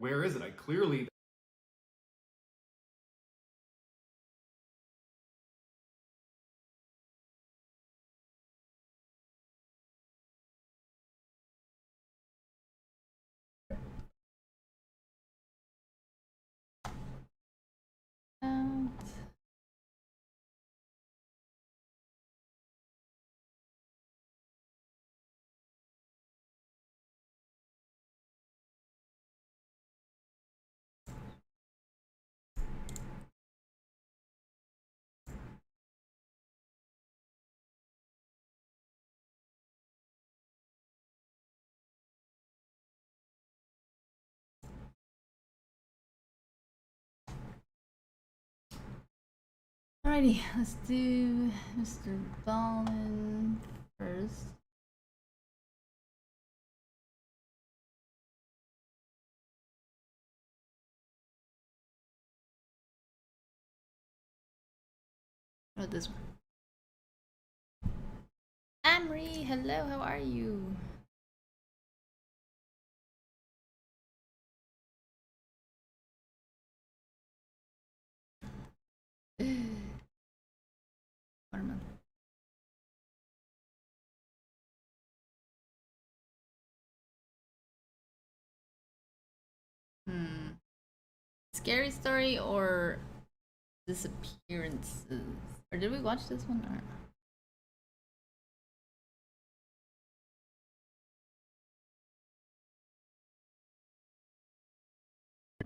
Where is it? I clearly... Alrighty, let's do Mr. Ballen first. Oh, this one. Amri, hello, how are you? Watermelon. Scary story or disappearances? Or did we watch this one? Or...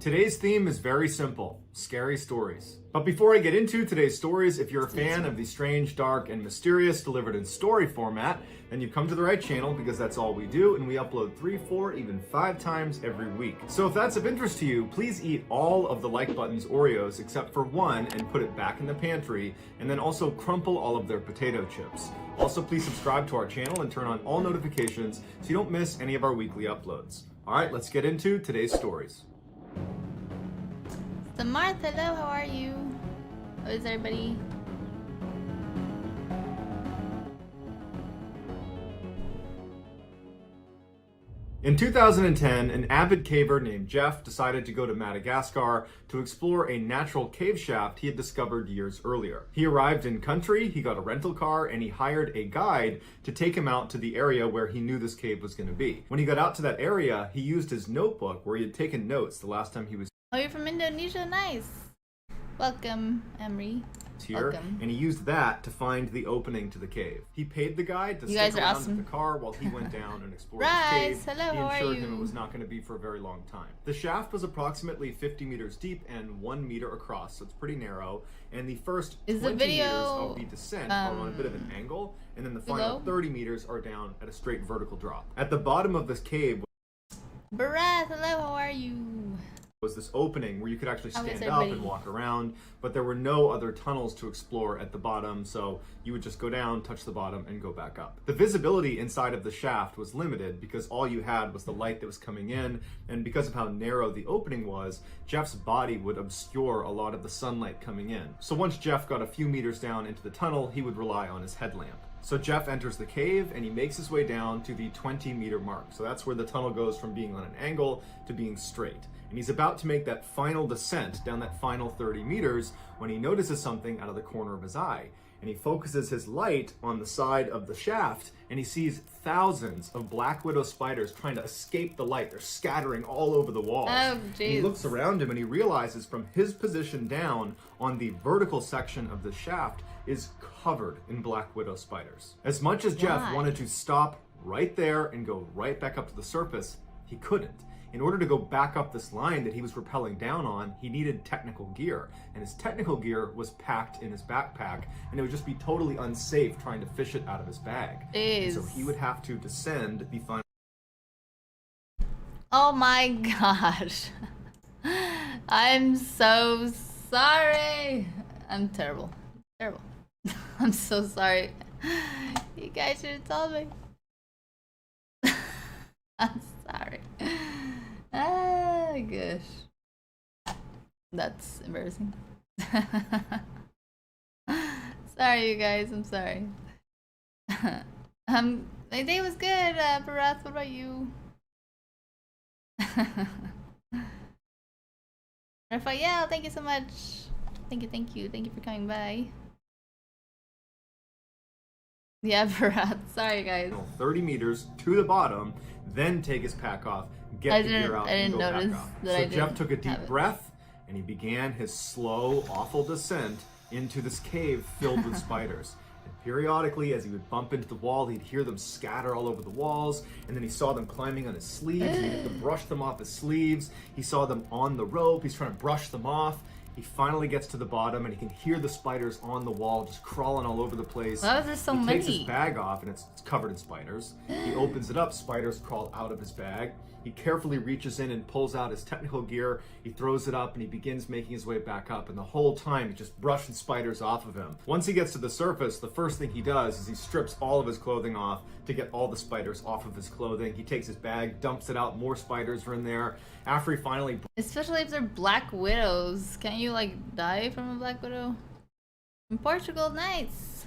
Today's theme is very simple, scary stories. But before I get into today's stories, if you're a fan of the strange, dark, and mysterious delivered in story format, then you've come to the right channel because that's all we do, and we upload 3, 4, even 5 times every week. So if that's of interest to you, please eat all of the like button's Oreos except for one and put it back in the pantry, and then also crumple all of their potato chips. Also, please subscribe to our channel and turn on all notifications so you don't miss any of our weekly uploads. All right, let's get into today's stories. So Martha, hello, how are you? How is everybody? In 2010, an avid caver named Jeff decided to go to Madagascar to explore a natural cave shaft he had discovered years earlier. He arrived in country, he got a rental car, and he hired a guide to take him out to the area where he knew this cave was going to be. When he got out to that area, he used his notebook where he had taken notes the last time he was Oh, you're from Indonesia? Nice. Welcome, Emery. here, and he used that to find the opening to the cave. He paid the guide to stick around in the car while he went down and explored the cave. Hello, He how are assured you? him it was not going to be for a very long time. The shaft was approximately 50 meters deep and 1 meter across, so it's pretty narrow. And the first 20 meters of the descent are on a bit of an angle, and then the final 30 meters are down at a straight vertical drop. At the bottom of this cave Barath, hello, how are you? was this opening where you could actually stand up and walk around, but there were no other tunnels to explore at the bottom, so you would just go down, touch the bottom, and go back up. The visibility inside of the shaft was limited because all you had was the light that was coming in, and because of how narrow the opening was, Jeff's body would obscure a lot of the sunlight coming in. So once Jeff got a few meters down into the tunnel, he would rely on his headlamp. So Jeff enters the cave and he makes his way down to the 20-meter mark. So that's where the tunnel goes from being on an angle to being straight. And he's about to make that final descent down that final 30 meters when he notices something out of the corner of his eye. And he focuses his light on the side of the shaft and he sees thousands of black widow spiders trying to escape the light. They're scattering all over the walls. Oh, jeez. He looks around him and he realizes from his position down on the vertical section of the shaft is covered in black widow spiders. As much as Jeff wanted to stop right there and go right back up to the surface, he couldn't. In order to go back up this line that he was rappelling down on, he needed technical gear. And his technical gear was packed in his backpack, and it would just be totally unsafe trying to fish it out of his bag. And so he would have to descend the final... Oh my gosh. I'm so sorry. I'm terrible. Terrible. I'm so sorry. You guys should have told me. I'm sorry. Ah, gosh. That's embarrassing. Sorry, you guys. I'm sorry. My day was good, Barath. What about you? Raphael, thank you so much. Thank you for coming by. Yeah, Bharat. Sorry, guys. 30 meters to the bottom, then take his pack off, get the gear out, and go back up. So Jeff took a deep breath, and he began his slow, awful descent into this cave filled with spiders. And periodically, as he would bump into the wall, he'd hear them scatter all over the walls, and then he saw them climbing on his sleeves, and he had to brush them off his sleeves. He saw them on the rope, he's trying to brush them off. He finally gets to the bottom, and he can hear the spiders on the wall just crawling all over the place. Why was there so many? He takes his many? bag off, and it's covered in spiders. He opens it up, spiders crawl out of his bag. He carefully reaches in and pulls out his technical gear. He throws it up, and he begins making his way back up. And the whole time, he's just brushing spiders off of him. Once he gets to the surface, the first thing he does is he strips all of his clothing off to get all the spiders off of his clothing. He takes his bag, dumps it out, more spiders are in there. After he finally... Especially if they're black widows. Can't you, like, die from a black widow? In Portugal, nice.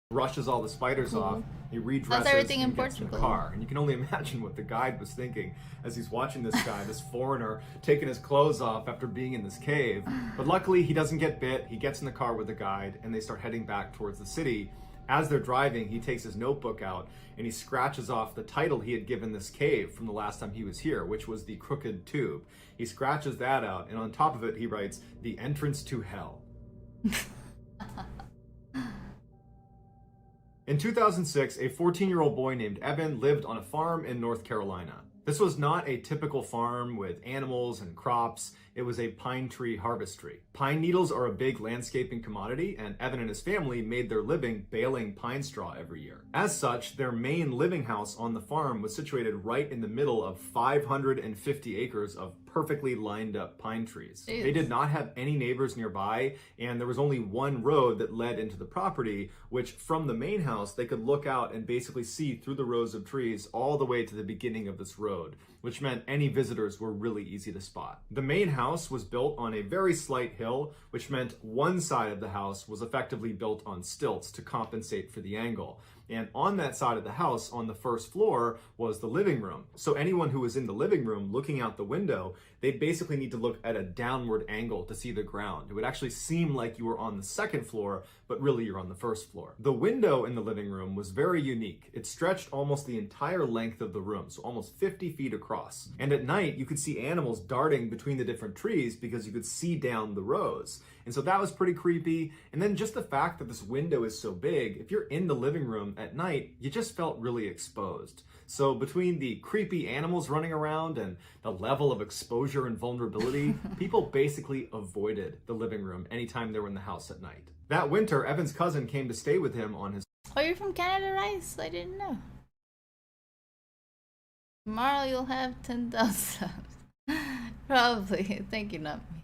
Brushes all the spiders off. He redresses everything and in gets in the Portugal? car. And you can only imagine what the guide was thinking as he's watching this guy, this foreigner, taking his clothes off after being in this cave. But luckily, he doesn't get bit. He gets in the car with the guide, and they start heading back towards the city. As they're driving, he takes his notebook out, and he scratches off the title he had given this cave from the last time he was here, which was the Crooked Tube. He scratches that out, and on top of it, he writes, "The Entrance to Hell." In 2006, a 14-year-old boy named Evan lived on a farm in North Carolina. This was not a typical farm with animals and crops. It was a pine tree harvestry. Pine needles are a big landscaping commodity, and Evan and his family made their living baling pine straw every year. As such, their main living house on the farm was situated right in the middle of 550 acres of perfectly lined up pine trees. Jeez. They did not have any neighbors nearby, and there was only one road that led into the property, which from the main house, they could look out and basically see through the rows of trees all the way to the beginning of this road, which meant any visitors were really easy to spot. The main house was built on a very slight hill, which meant one side of the house was effectively built on stilts to compensate for the angle. And on that side of the house, on the first floor, was the living room. So anyone who was in the living room looking out the window, they'd basically need to look at a downward angle to see the ground. It would actually seem like you were on the second floor, but really you're on the first floor. The window in the living room was very unique. It stretched almost the entire length of the room, so almost 50 feet across. And at night, you could see animals darting between the different trees because you could see down the rows. And so that was pretty creepy. And then just the fact that this window is so big, if you're in the living room at night, you just felt really exposed. So between the creepy animals running around and the level of exposure and vulnerability, people basically avoided the living room anytime they were in the house at night. That winter, Evan's cousin came to stay with him on his... Oh, you're from Canada, Rice? I didn't know. Tomorrow you'll have 10,000 subs. Probably. Thank you, not me.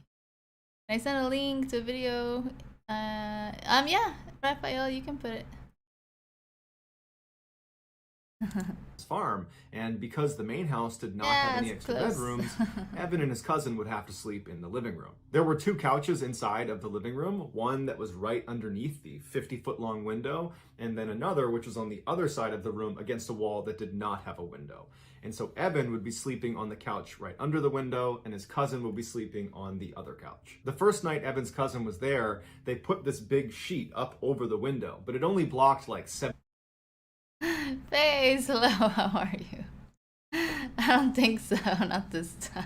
I sent a link to a video. Yeah, Raphael, you can put it. farm, and because the main house did not have any extra bedrooms, Evan and his cousin would have to sleep in the living room. There were two couches inside of the living room, one that was right underneath the 50-foot long window, and then another which was on the other side of the room against a wall that did not have a window. And so Evan would be sleeping on the couch right under the window, and his cousin would be sleeping on the other couch. The first night Evan's cousin was there, they put this big sheet up over the window, but it only blocked like 7 Face, hello, how are you? I don't think so, not this time.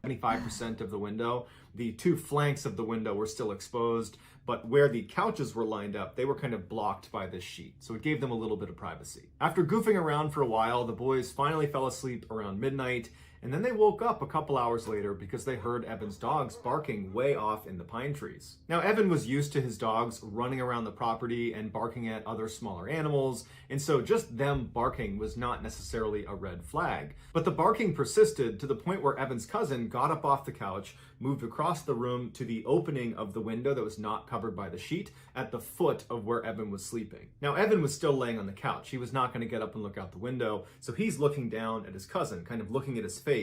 75% of the window. The two flanks of the window were still exposed, but where the couches were lined up, they were kind of blocked by this sheet, so it gave them a little bit of privacy. After goofing around for a while, the boys finally fell asleep around midnight, and then they woke up a couple hours later because they heard Evan's dogs barking way off in the pine trees. Now, Evan was used to his dogs running around the property and barking at other smaller animals, and so just them barking was not necessarily a red flag. But the barking persisted to the point where Evan's cousin got up off the couch, moved across the room to the opening of the window that was not covered by the sheet at the foot of where Evan was sleeping. Now, Evan was still laying on the couch. He was not going to get up and look out the window, so he's looking down at his cousin, kind of looking at his face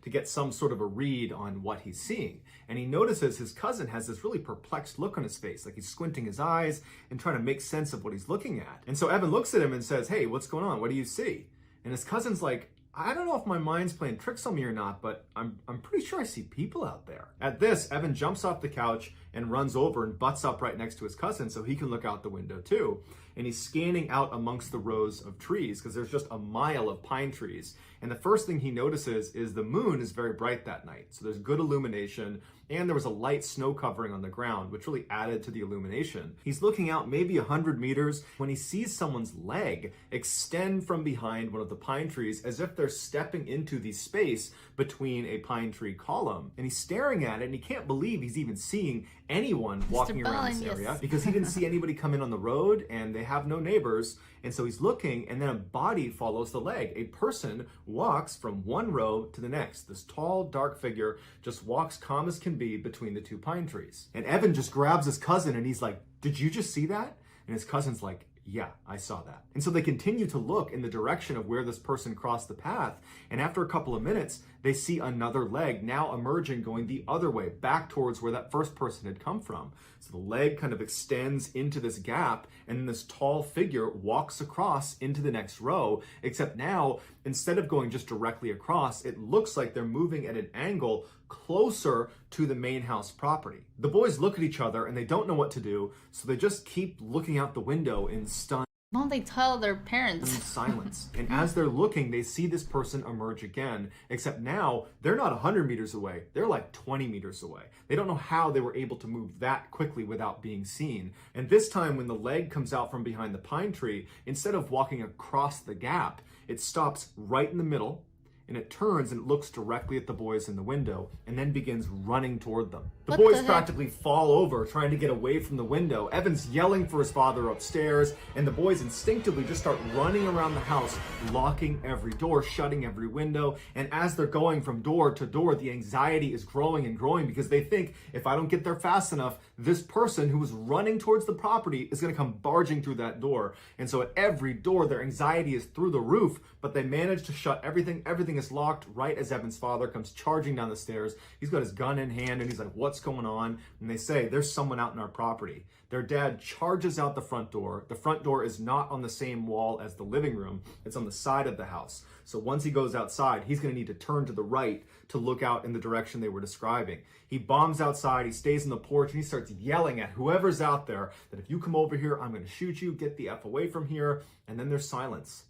to get some sort of a read on what he's seeing. And he notices his cousin has this really perplexed look on his face, like he's squinting his eyes and trying to make sense of what he's looking at. And so Evan looks at him and says, "Hey, what's going on? What do you see?" And his cousin's like, I don't know if my mind's playing tricks on me or not, but I'm pretty sure I see people out there. At this, Evan jumps off the couch and runs over and butts up right next to his cousin so he can look out the window too. And he's scanning out amongst the rows of trees because there's just a mile of pine trees. And the first thing he notices is the moon is very bright that night. So there's good illumination, and there was a light snow covering on the ground, which really added to the illumination. He's looking out maybe 100 meters when he sees someone's leg extend from behind one of the pine trees as if they're stepping into the space between a pine tree column. And he's staring at it, and he can't believe he's even seeing anyone walking around this area because he didn't see anybody come in on the road, and they have no neighbors. And so he's looking, and then a body follows the leg. A person walks from one row to the next. This tall, dark figure just walks calm as can be between the two pine trees. And Evan just grabs his cousin, and he's like, "Did you just see that?" And his cousin's like, "Yeah, I saw that." And so they continue to look in the direction of where this person crossed the path. And after a couple of minutes, they see another leg now emerging, going the other way, back towards where that first person had come from. So the leg kind of extends into this gap, and then this tall figure walks across into the next row, except now, instead of going just directly across, it looks like they're moving at an angle closer to the main house property. The boys look at each other and they don't know what to do, so they just keep looking out the window in stunned Won't they tell their parents? silence. And as they're looking, they see this person emerge again, except now they're not 100 meters away, they're like 20 meters away. They don't know how they were able to move that quickly without being seen. And this time when the leg comes out from behind the pine tree, instead of walking across the gap, it stops right in the middle, and it turns and it looks directly at the boys in the window and then begins running toward them. The boys practically fall over trying to get away from the window. Evan's yelling for his father upstairs, and the boys instinctively just start running around the house, locking every door, shutting every window. And as they're going from door to door, the anxiety is growing and growing because they think, if I don't get there fast enough, this person who was running towards the property is going to come barging through that door. And so at every door, their anxiety is through the roof, but they manage to shut everything. Everything is locked right as Evan's father comes charging down the stairs. He's got his gun in hand, and he's like, "What's going on?" And they say, "There's someone out in our property." Their dad charges out the front door. The front door is not on the same wall as the living room. It's on the side of the house. So once he goes outside, he's going to need to turn to the right to look out in the direction they were describing. He bombs outside, he stays on the porch, and he starts yelling at whoever's out there that if you come over here, I'm going to shoot you, get the F away from here. And then there's silence.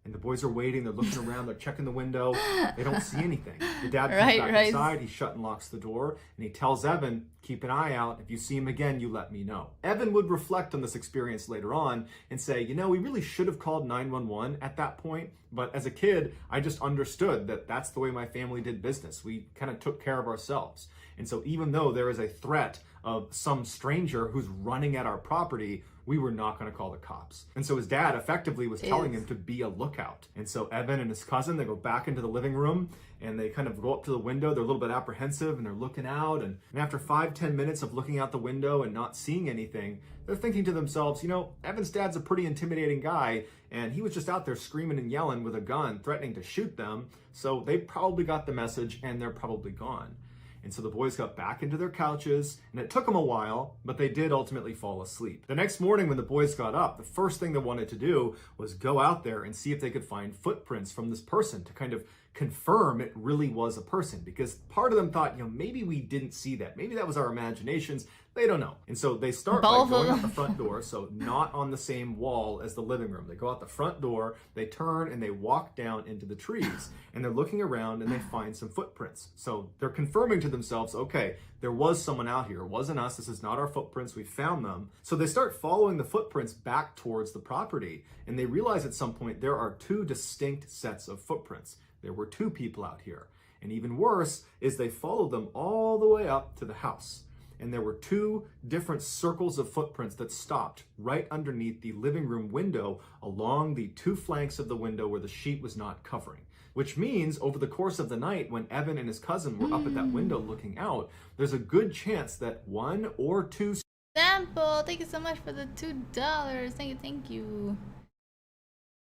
And the boys are waiting, they're looking around, they're checking the window, they don't see anything. The dad comes back inside, he shut and locks the door, and he tells Evan, "Keep an eye out, if you see him again, you let me know." Evan would reflect on this experience later on and say, we really should have called 911 at that point, but as a kid, I just understood that that's the way my family did business. We kind of took care of ourselves. And so even though there is a threat of some stranger who's running at our property, we were not going to call the cops. And so his dad effectively was telling him to be a lookout. And so Evan and his cousin, they go back into the living room and they kind of go up to the window. They're a little bit apprehensive and they're looking out. And after 5-10 minutes of looking out the window and not seeing anything, they're thinking to themselves, Evan's dad's a pretty intimidating guy, and he was just out there screaming and yelling with a gun, threatening to shoot them. So they probably got the message and they're probably gone. And so the boys got back into their couches, and it took them a while, but they did ultimately fall asleep. The next morning when the boys got up, the first thing they wanted to do was go out there and see if they could find footprints from this person to kind of confirm it really was a person, because part of them thought, maybe we didn't see that. Maybe that was our imaginations. They don't know. And so they start by going out the front door, so not on the same wall as the living room. They go out the front door, they turn, and they walk down into the trees. And they're looking around, and they find some footprints. So they're confirming to themselves, okay, there was someone out here. It wasn't us. This is not our footprints. We found them. So they start following the footprints back towards the property. And they realize at some point there are two distinct sets of footprints. There were two people out here. And even worse is they followed them all the way up to the house. And there were two different circles of footprints that stopped right underneath the living room window along the two flanks of the window where the sheet was not covering. Which means over the course of the night, when Evan and his cousin were up at that window looking out, there's a good chance that one or two... Sample, thank you so much for the $2. Thank you.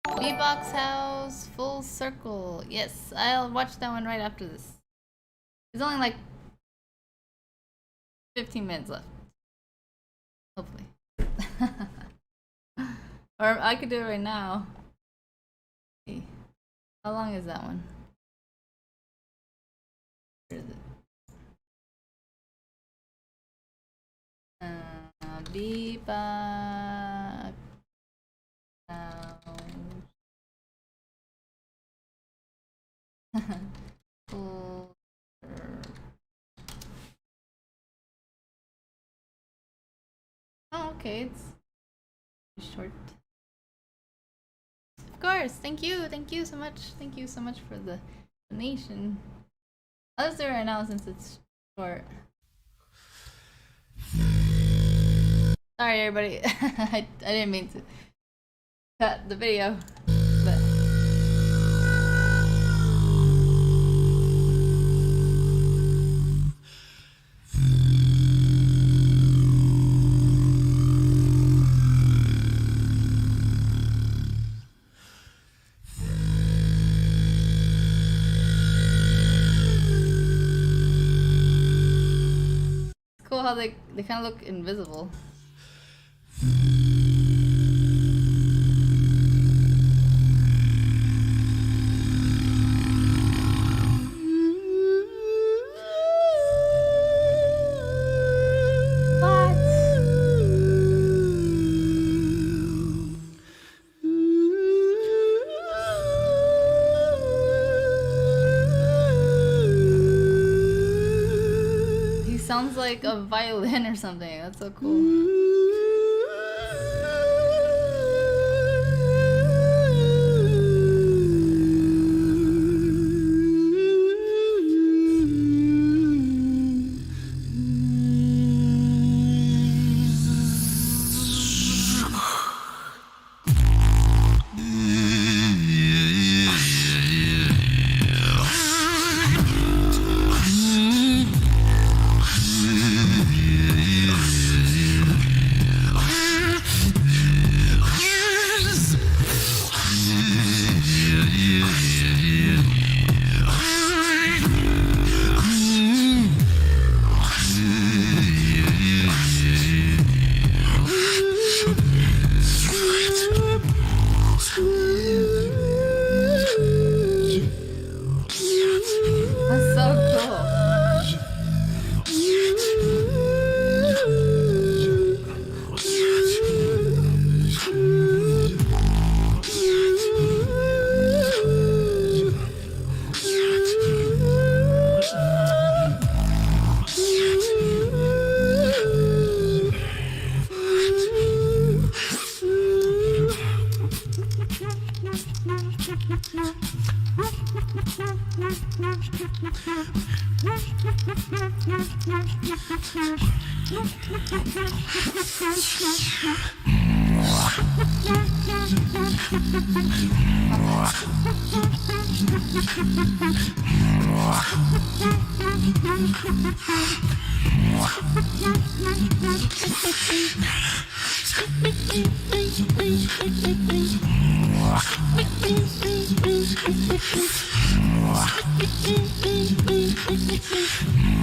Beatbox House, Full Circle. Yes, I'll watch that one right after this. There's only like 15 minutes left. Hopefully. Or I could do it right now. How long is that one? Where is it? Be back. Oh, okay, it's short. Of course, thank you so much. Thank you so much for the donation. I'll just do it right now since it's short. Sorry, everybody. I didn't mean to cut the video, but. It's cool how they kind of look invisible. Sounds like a violin or something. That's so cool.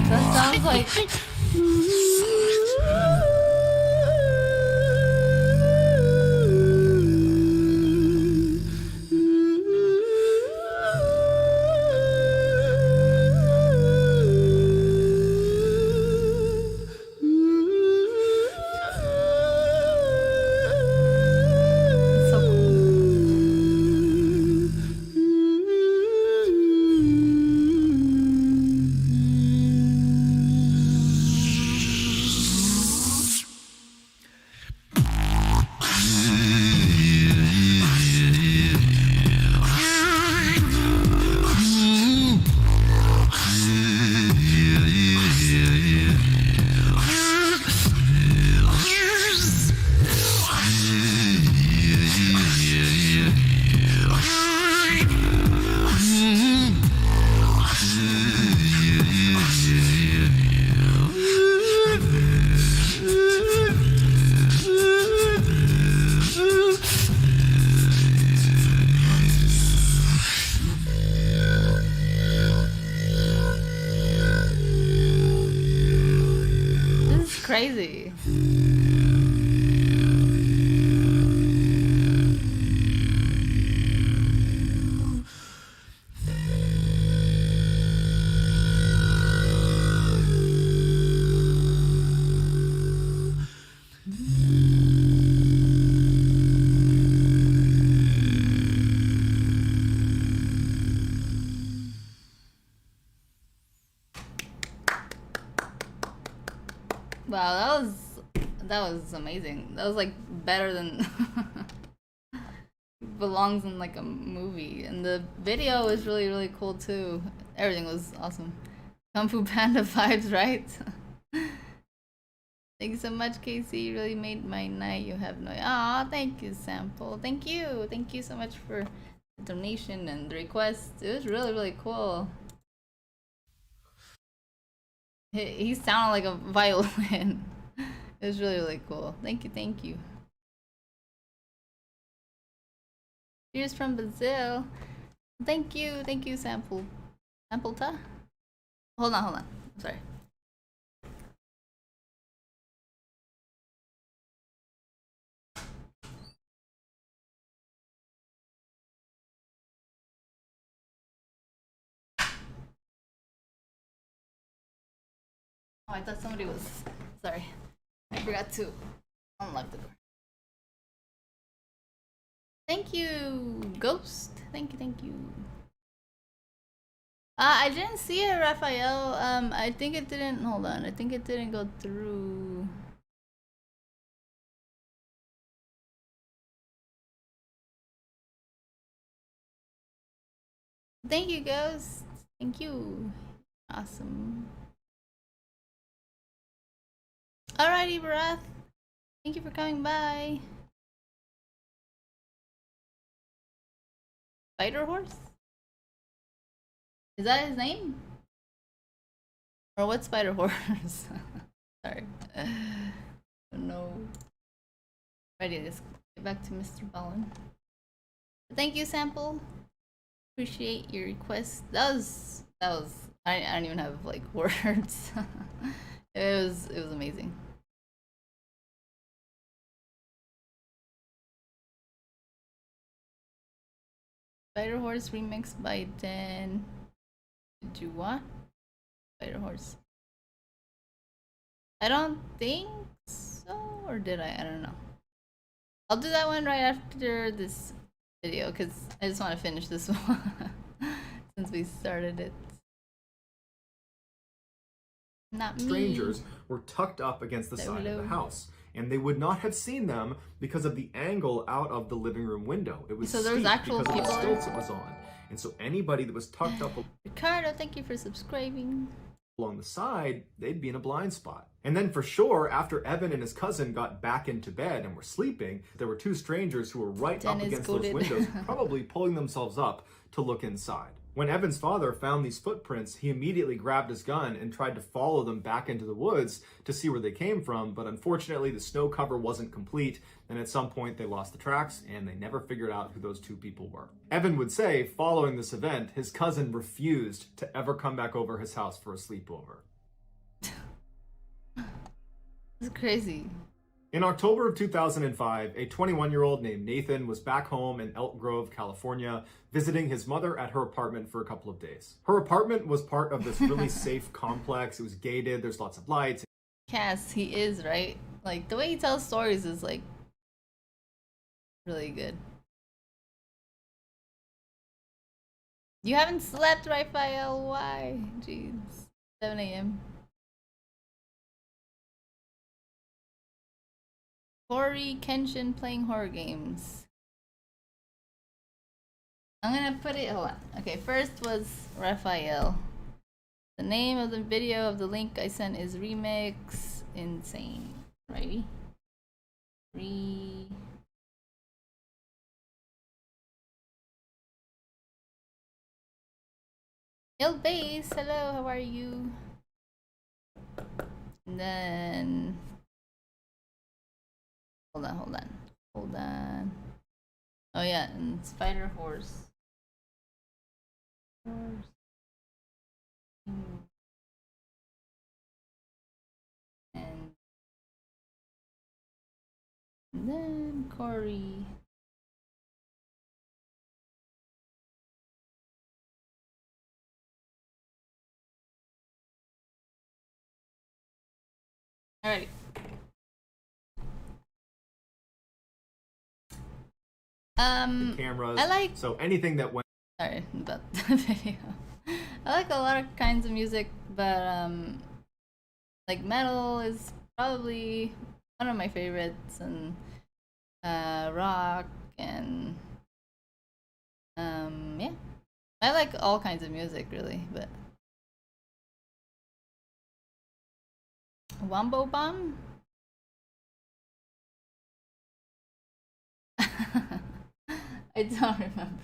That sounds like crazy. Wow, that was amazing. That was like better than belongs in like a movie. And the video was really cool too. Everything was awesome. Kung Fu Panda vibes, right? Thank you so much, Casey. You really made my night. You have no... Aw, thank you, Sample. Thank you. Thank you so much for the donation and the request. It was really cool. He sounded like a violin. It was really cool. Thank you. Cheers from Brazil. Thank you, Sample. Sampleta? Hold on. I'm sorry. Oh, I thought somebody was... Sorry. I forgot to unlock the door. Thank you, Ghost. Thank you. I didn't see it, Raphael. I think it didn't... Hold on. I think it didn't go through. Thank you, Ghost. Thank you. Awesome. Alrighty, Barath. Thank you for coming by. Spider Horse? Is that his name? Or what Spider Horse? Sorry. No. Ready, let's get back to Mr. Ballen. Thank you, Sample. Appreciate your request. That was I don't even have like words. It was amazing. Spider Horse remix by Dan. Did you what? Spider Horse. I don't think so, or did I? I don't know. I'll do that one right after this video because I just want to finish this one since we started it. Not me. Strangers were tucked up against the side of the house, and they would not have seen them because of the angle out of the living room window. It was so there was steep actual because people of the stilts it was on, and so anybody that was tucked up Ricardo, thank you for subscribing. Along the side, they'd be in a blind spot. And then for sure, after Evan and his cousin got back into bed and were sleeping, there were two strangers who were right up against those windows, probably pulling themselves up to look inside. When Evan's father found these footprints, he immediately grabbed his gun and tried to follow them back into the woods to see where they came from, but unfortunately the snow cover wasn't complete, and at some point they lost the tracks and they never figured out who those two people were. Evan would say, following this event, his cousin refused to ever come back over his house for a sleepover. It's crazy. In October of 2005, a 21-year-old named Nathan was back home in Elk Grove, California, visiting his mother at her apartment for a couple of days. Her apartment was part of this really safe complex. It was gated, there's lots of lights. Cass, he is, right? Like, the way he tells stories is, like, really good. You haven't slept, Raphael? Why? Jeez. 7 a.m. Corey Kenshin playing horror games. I'm gonna put it, hold on. Okay, first was Raphael. The name of the video of the link I sent is Remix Insane. Righty? Il Base, hello, how are you? And then hold on. Oh yeah, and Spider Horse. And then Corey. Alrighty. Cameras. I like. So anything that went. Sorry about the video. I like a lot of kinds of music, but like metal is probably one of my favorites, and rock, and yeah, I like all kinds of music really, but Wombo Bomb. I don't remember.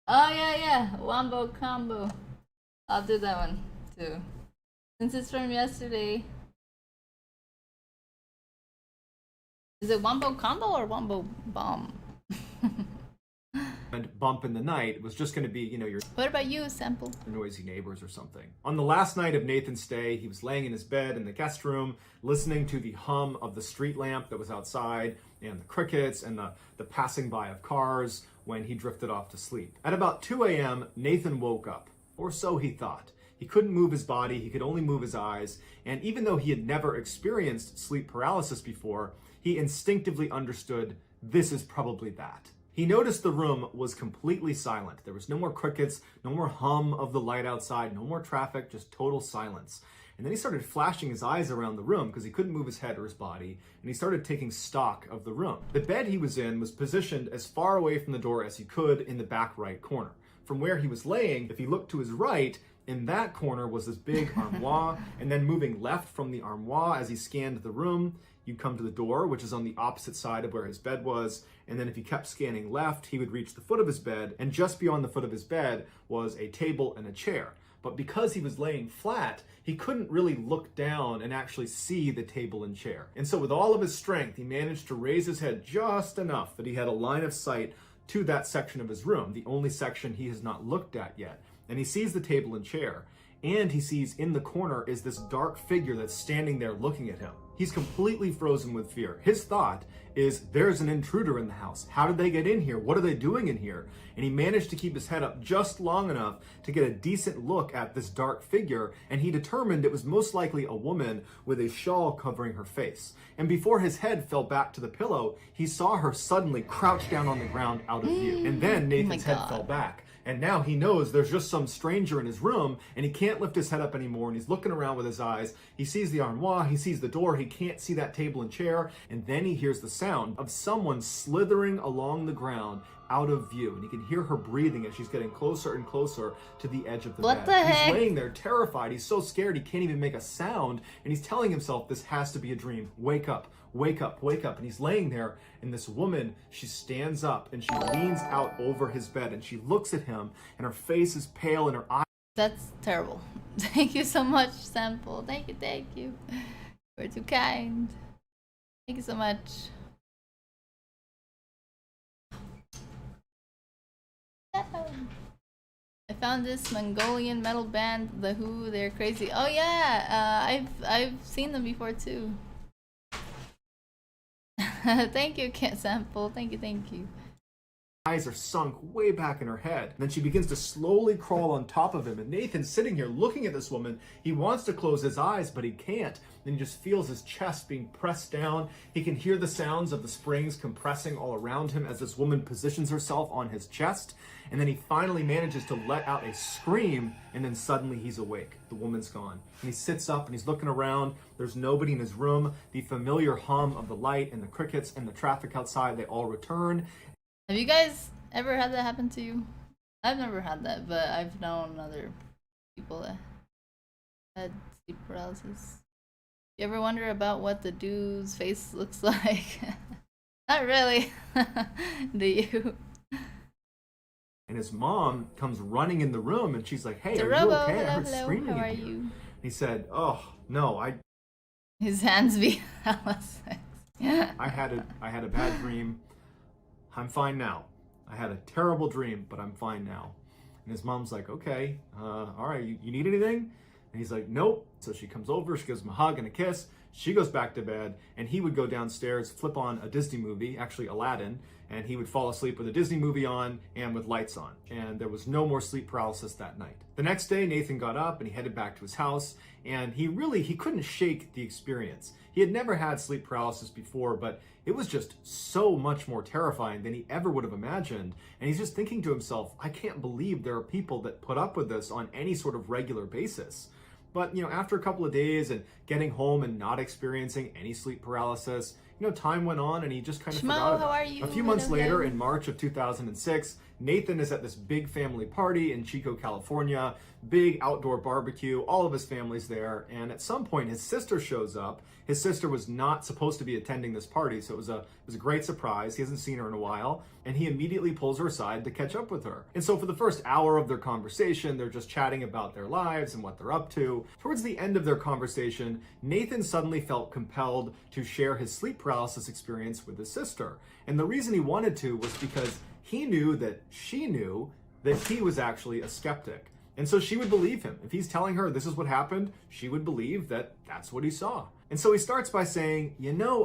Oh yeah, Wombo Combo. I'll do that one too, since it's from yesterday. Is it Wombo Combo or Wombo Bomb? And Bump in the Night was just going to be, you know, your What about you, Sample? noisy neighbors or something. On the last night of Nathan's stay, he was laying in his bed in the guest room, listening to the hum of the street lamp that was outside, and the crickets, and the passing by of cars, when he drifted off to sleep. At about 2 a.m., Nathan woke up, or so he thought. He couldn't move his body, he could only move his eyes, and even though he had never experienced sleep paralysis before, he instinctively understood this is probably that. He noticed the room was completely silent. There was no more crickets, no more hum of the light outside, no more traffic, just total silence. And then he started flashing his eyes around the room because he couldn't move his head or his body, and he started taking stock of the room. The bed he was in was positioned as far away from the door as he could in the back right corner. From where he was laying, if he looked to his right, in that corner was this big armoire, and then moving left from the armoire as he scanned the room, you'd come to the door, which is on the opposite side of where his bed was, and then if he kept scanning left, he would reach the foot of his bed, and just beyond the foot of his bed was a table and a chair. But because he was laying flat, he couldn't really look down and actually see the table and chair. And so with all of his strength, he managed to raise his head just enough that he had a line of sight to that section of his room, the only section he has not looked at yet. And he sees the table and chair, and he sees in the corner is this dark figure that's standing there looking at him. He's completely frozen with fear. His thought is, there's an intruder in the house. How did they get in here? What are they doing in here? And he managed to keep his head up just long enough to get a decent look at this dark figure, and he determined it was most likely a woman with a shawl covering her face. And before his head fell back to the pillow, he saw her suddenly crouch down on the ground out of view. And then Nathan's head fell back. And now he knows there's just some stranger in his room, and he can't lift his head up anymore, and he's looking around with his eyes. He sees the armoire, he sees the door, he can't see that table and chair, and then he hears the sound of someone slithering along the ground out of view, and he can hear her breathing as she's getting closer and closer to the edge of the bed. What the heck? He's laying there terrified. He's so scared he can't even make a sound, and he's telling himself this has to be a dream. Wake up, wake up, wake up. And he's laying there, and this woman, she stands up and she leans out over his bed and she looks at him, and her face is pale and her eyes. That's terrible. Thank you so much, Sample. Thank you, thank you. You're too kind. Thank you so much. I found this Mongolian metal band, The Who. They're crazy. Oh yeah, I've seen them before too. Thank you, Cat Sample. Thank you, thank you. Eyes are sunk way back in her head. And then she begins to slowly crawl on top of him. And Nathan's sitting here looking at this woman. He wants to close his eyes, but he can't. And he just feels his chest being pressed down. He can hear the sounds of the springs compressing all around him as this woman positions herself on his chest. And then he finally manages to let out a scream, and then suddenly he's awake. The woman's gone. And he sits up and he's looking around. There's nobody in his room. The familiar hum of the light and the crickets and the traffic outside, they all return. Have you guys ever had that happen to you? I've never had that, but I've known other people that had sleep paralysis. You ever wonder about what the dude's face looks like? Not really. Do you? And his mom comes running in the room and she's like, "Hey, are you okay? I heard screaming How are in here." you? And he said, "Oh, no, His hands be paralyzed. I had a bad dream. I'm fine now. I had a terrible dream, but I'm fine now." And his mom's like, "Okay, all right, you need anything?" And he's like, "Nope." So she comes over, she gives him a hug and a kiss. She goes back to bed, and he would go downstairs, flip on a Disney movie, actually Aladdin, and he would fall asleep with a Disney movie on and with lights on. And there was no more sleep paralysis that night. The next day, Nathan got up and he headed back to his house, and he couldn't shake the experience. He had never had sleep paralysis before, but it was just so much more terrifying than he ever would have imagined. And he's just thinking to himself, I can't believe there are people that put up with this on any sort of regular basis. But, after a couple of days and getting home and not experiencing any sleep paralysis, time went on and he just kind of forgot about it. How are you? A few months later, in March of 2006, Nathan is at this big family party in Chico, California, big outdoor barbecue, all of his family's there, and at some point his sister shows up. His sister was not supposed to be attending this party, so it was a great surprise. He hasn't seen her in a while, and he immediately pulls her aside to catch up with her. And so for the first hour of their conversation, they're just chatting about their lives and what they're up to. Towards the end of their conversation, Nathan suddenly felt compelled to share his sleep paralysis experience with his sister. And the reason he wanted to was because he knew that she knew that he was actually a skeptic. And so she would believe him. If he's telling her this is what happened, she would believe that that's what he saw. And so he starts by saying,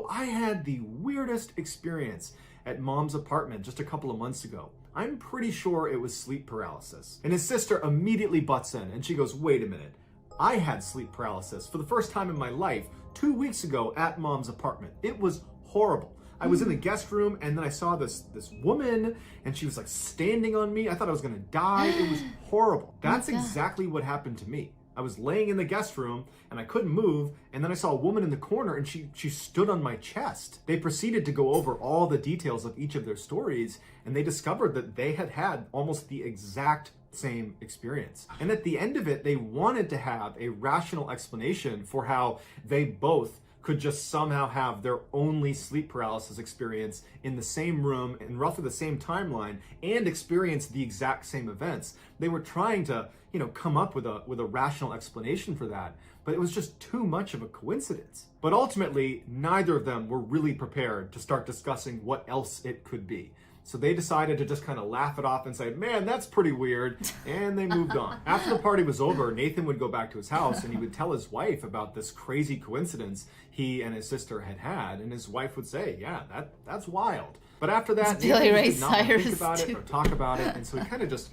I had the weirdest experience at Mom's apartment just a couple of months ago. I'm pretty sure it was sleep paralysis. And his sister immediately butts in and she goes, wait a minute. I had sleep paralysis for the first time in my life 2 weeks ago at Mom's apartment. It was horrible. I was in the guest room and then I saw this woman and she was like standing on me. I thought I was gonna die. It was horrible. That's exactly what happened to me. I was laying in the guest room and I couldn't move, and then I saw a woman in the corner and she stood on my chest. They proceeded to go over all the details of each of their stories, and they discovered that they had had almost the exact same experience. And at the end of it, they wanted to have a rational explanation for how they both could just somehow have their only sleep paralysis experience in the same room in roughly the same timeline and experience the exact same events. They were trying to, come up with a rational explanation for that, but it was just too much of a coincidence. But ultimately, neither of them were really prepared to start discussing what else it could be. So they decided to just kind of laugh it off and say, man, that's pretty weird, and they moved on. After the party was over, Nathan would go back to his house and he would tell his wife about this crazy coincidence he and his sister had, and his wife would say, yeah, that's wild. But after that, Nathan did not want to think about it or talk about it, and so he kind of just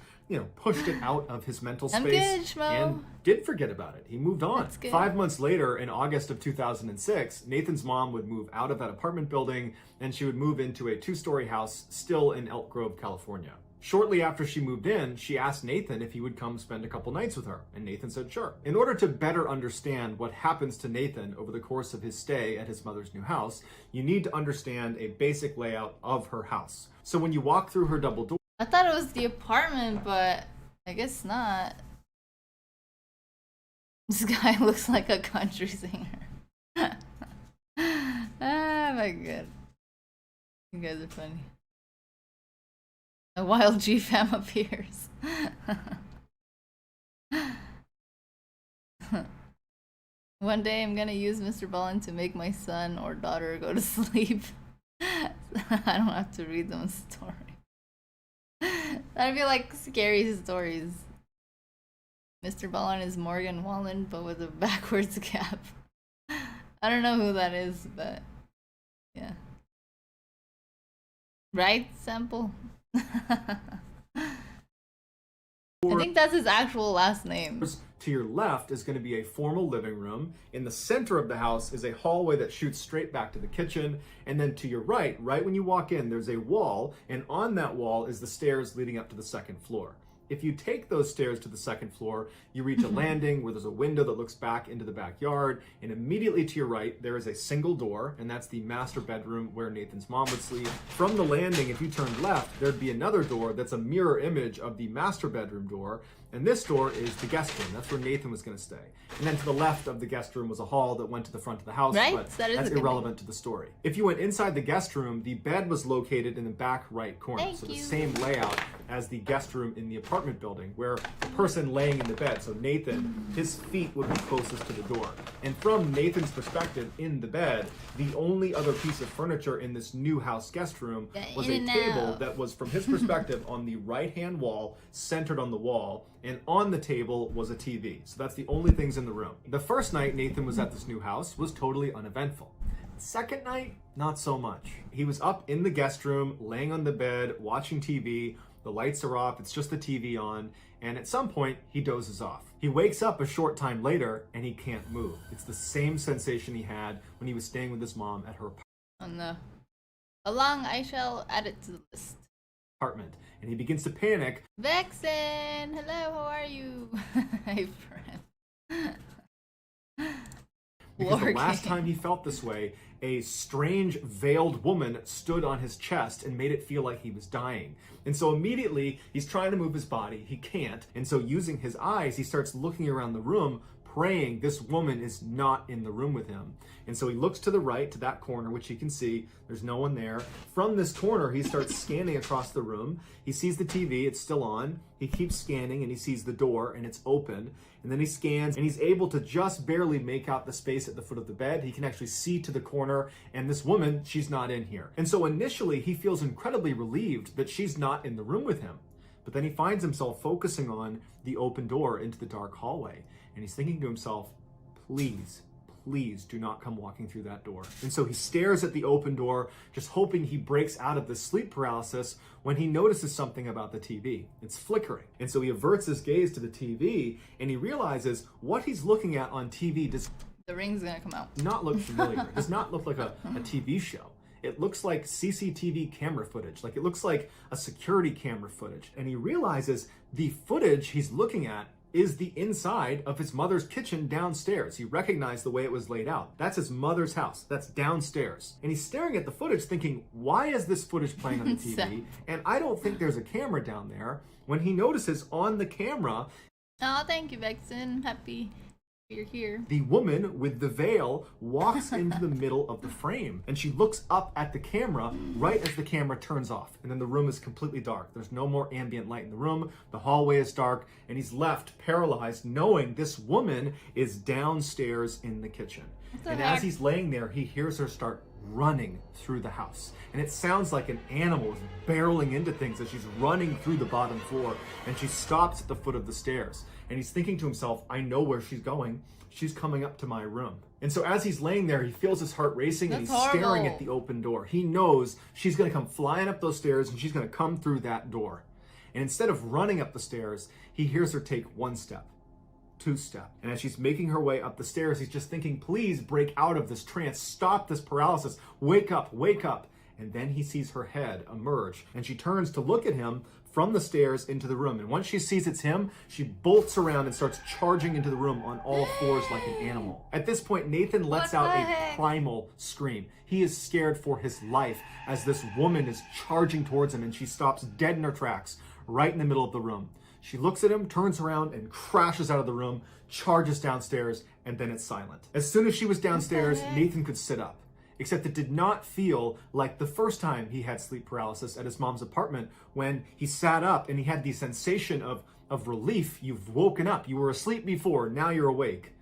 pushed it out of his mental space and did forget about it. He moved on. 5 months later, in August of 2006, Nathan's mom would move out of that apartment building and she would move into a 2-story house still in Elk Grove, California. Shortly after she moved in, she asked Nathan if he would come spend a couple nights with her, and Nathan said sure. In order to better understand what happens to Nathan over the course of his stay at his mother's new house, you need to understand a basic layout of her house. So when you walk through her double door, I thought it was the apartment, but I guess not. This guy looks like a country singer. Oh my god. You guys are funny. A wild G-fam appears. One day I'm gonna use Mr. Ballen to make my son or daughter go to sleep. I don't have to read them a story. That'd be like scary stories. Mr. Ballen is Morgan Wallen, but with a backwards cap. I don't know who that is, but yeah. Right, Sample? I think that's his actual last name. To your left is going to be a formal living room. In the center of the house is a hallway that shoots straight back to the kitchen. And then to your right when you walk in, there's a wall, and on that wall is the stairs leading up to the second floor. If you take those stairs to the second floor, you reach a landing where there's a window that looks back into the backyard, and immediately to your right, there is a single door, and that's the master bedroom where Nathan's mom would sleep. From the landing, if you turned left, there'd be another door that's a mirror image of the master bedroom door, and this door is the guest room. That's where Nathan was going to stay. And then to the left of the guest room was a hall that went to the front of the house, but that's irrelevant to the story. If you went inside the guest room, the bed was located in the back right corner. So the same layout as the guest room in the apartment building, where the person laying in the bed, so Nathan, his feet would be closest to the door. And from Nathan's perspective in the bed, the only other piece of furniture in this new house guest room was a table that was, from his perspective, on the right-hand wall, centered on the wall, and on the table was a TV. So that's the only things in the room. The first night Nathan was at this new house was totally uneventful. Second night, not so much. He was up in the guest room, laying on the bed, watching TV. The lights are off, it's just the TV on, and at some point, he dozes off. He wakes up a short time later, and he can't move. It's the same sensation he had when he was staying with his mom at her Oh no. Along, I shall add it to the list. Apartment, and he begins to panic. Vexen! Hello, how are you? Hey, friend. Because the last time he felt this way, a strange veiled woman stood on his chest and made it feel like he was dying. And so immediately he's trying to move his body, he can't. And so using his eyes, he starts looking around the room, praying this woman is not in the room with him. And so he looks to the right, to that corner, which he can see. There's no one there. From this corner, he starts scanning across the room. He sees the TV, it's still on. He keeps scanning and he sees the door and it's open. And then he scans and he's able to just barely make out the space at the foot of the bed. He can actually see to the corner, and this woman, she's not in here. And so initially he feels incredibly relieved that she's not in the room with him. But then he finds himself focusing on the open door into the dark hallway. And he's thinking to himself, please, please do not come walking through that door. And so he stares at the open door, just hoping he breaks out of this sleep paralysis, when he notices something about the TV. It's flickering. And so he averts his gaze to the TV and he realizes what he's looking at on TV does The ring's gonna come out. not look familiar. It does not look like a TV show. It looks like CCTV camera footage. Like it looks like a security camera footage. And he realizes the footage he's looking at is the inside of his mother's kitchen downstairs. He recognized the way it was laid out. That's his mother's house. That's downstairs. And he's staring at the footage thinking, why is this footage playing on the TV? And I don't think there's a camera down there, when he notices on the camera, Oh, thank you, Vexen. Happy you're here. the woman with the veil walks into the middle of the frame, and she looks up at the camera right as the camera turns off, and then the room is completely dark. There's no more ambient light in the room. The hallway is dark, and he's left paralyzed, knowing this woman is downstairs in the kitchen. And as he's laying there, he hears her start running through the house, and it sounds like an animal is barreling into things as she's running through the bottom floor, and she stops at the foot of the stairs. And he's thinking to himself, I know where she's going. She's coming up to my room. And so as he's laying there, he feels his heart racing, and he's staring at the open door. He knows she's going to come flying up those stairs, and she's going to come through that door. And instead of running up the stairs, he hears her take one step, two step. And as she's making her way up the stairs, he's just thinking, please break out of this trance. Stop this paralysis. Wake up, wake up. And then he sees her head emerge, and she turns to look at him from the stairs into the room. And once she sees it's him, she bolts around and starts charging into the room on all fours like an animal. At this point, Nathan lets out a primal scream. He is scared for his life as this woman is charging towards him, and she stops dead in her tracks right in the middle of the room. She looks at him, turns around, and crashes out of the room, charges downstairs, and then it's silent. As soon as she was downstairs, Nathan could sit up. Except it did not feel like the first time he had sleep paralysis at his mom's apartment, when he sat up and he had the sensation of relief. You've woken up. You were asleep before. Now you're awake.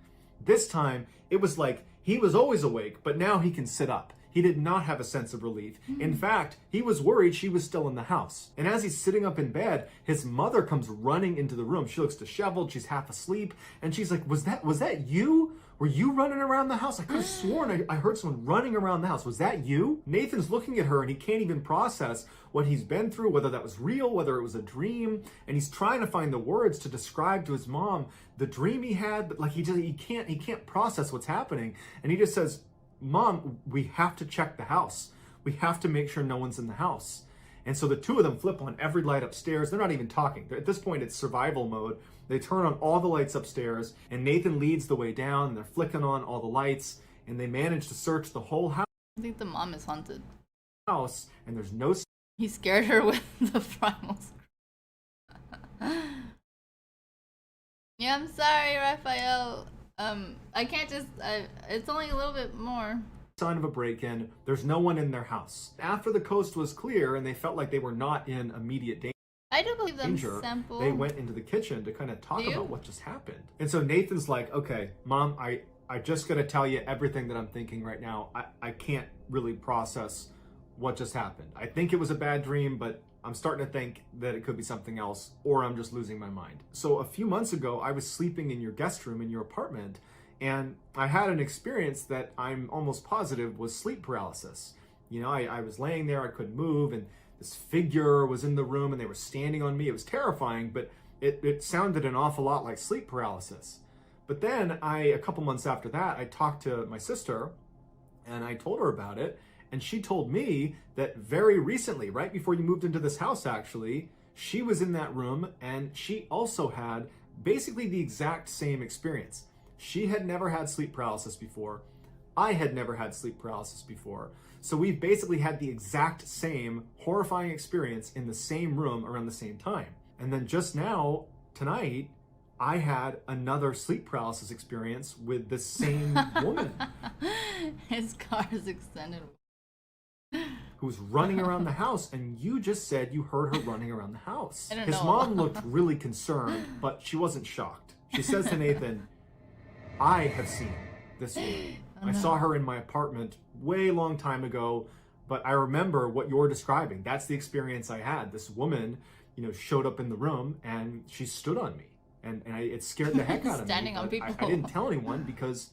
This time, it was like he was always awake, but now he can sit up. He did not have a sense of relief. In fact, he was worried she was still in the house. And as he's sitting up in bed, his mother comes running into the room. She looks disheveled. She's half asleep. And she's like, was that you? Were you running around the house? I could have sworn I heard someone running around the house. Was that you? Nathan's looking at her and he can't even process what he's been through, whether that was real, whether it was a dream. And he's trying to find the words to describe to his mom the dream he had, but like he can't process what's happening. And he just says, Mom, we have to check the house. We have to make sure no one's in the house. And so the two of them flip on every light upstairs. They're not even talking. At this point, it's survival mode. They turn on all the lights upstairs, and Nathan leads the way down, and they're flicking on all the lights, and they manage to search the whole house. I think the mom is haunted. And there's no... He scared her with the primal scream. Yeah, I'm sorry, Raphael. I can't just... it's only a little bit more. Sign of a break-in. There's no one in their house. After the coast was clear, and they felt like they were not in immediate danger, I do believe them simple. They went into the kitchen to kind of talk about what just happened. And so Nathan's like, okay, Mom, I just got to tell you everything that I'm thinking right now. I can't really process what just happened. I think it was a bad dream, but I'm starting to think that it could be something else, or I'm just losing my mind. So a few months ago, I was sleeping in your guest room in your apartment, and I had an experience that I'm almost positive was sleep paralysis. You know, I was laying there, I couldn't move, and this figure was in the room and they were standing on me. It was terrifying, but it sounded an awful lot like sleep paralysis. But then a couple months after that, I talked to my sister and I told her about it. And she told me that very recently, right before you moved into this house, actually, she was in that room and she also had basically the exact same experience. She had never had sleep paralysis before. I had never had sleep paralysis before. So we basically had the exact same horrifying experience in the same room around the same time. And then just now, tonight, I had another sleep paralysis experience with the same woman. His car's extended. Who was running around the house, and you just said you heard her running around the house. I don't His know. mom looked really concerned, but she wasn't shocked. She says to Nathan, I have seen this woman. I saw her in my apartment way long time ago, but I remember what you're describing. That's the experience I had. This woman, showed up in the room and she stood on me, and it scared the heck out of me. Standing on people. I didn't tell anyone because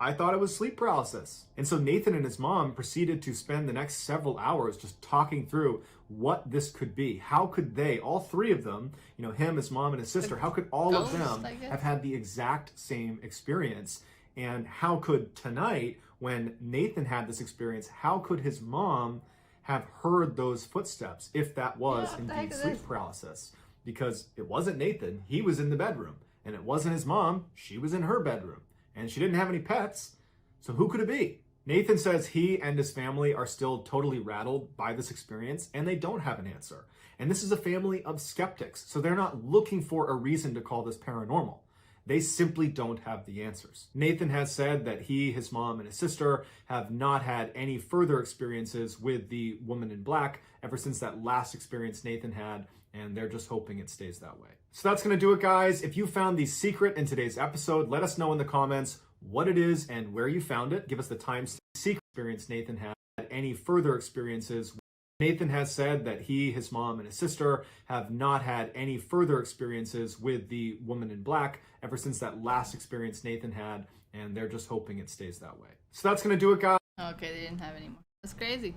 I thought it was sleep paralysis. And so Nathan and his mom proceeded to spend the next several hours just talking through what this could be. How could they, all three of them, him, his mom, and his sister, how could all of them have had the exact same experience? And how could tonight, when Nathan had this experience, how could his mom have heard those footsteps if that was indeed sleep paralysis? Because it wasn't Nathan, he was in the bedroom. And it wasn't his mom, she was in her bedroom. And she didn't have any pets, so who could it be? Nathan says he and his family are still totally rattled by this experience, and they don't have an answer. And this is a family of skeptics, so they're not looking for a reason to call this paranormal. They simply don't have the answers. Nathan has said that he, his mom, and his sister have not had any further experiences with the woman in black ever since that last experience Nathan had, and they're just hoping it stays that way. So that's going to do it, guys. If you found the secret in today's episode, let us know in the comments what it is and where you found it. Give us the time secret experience Nathan had. Any further experiences. Nathan has said that he, his mom, and his sister have not had any further experiences with the woman in black ever since that last experience Nathan had, and they're just hoping it stays that way. So that's going to do it, guys. Okay, they didn't have any more. That's crazy.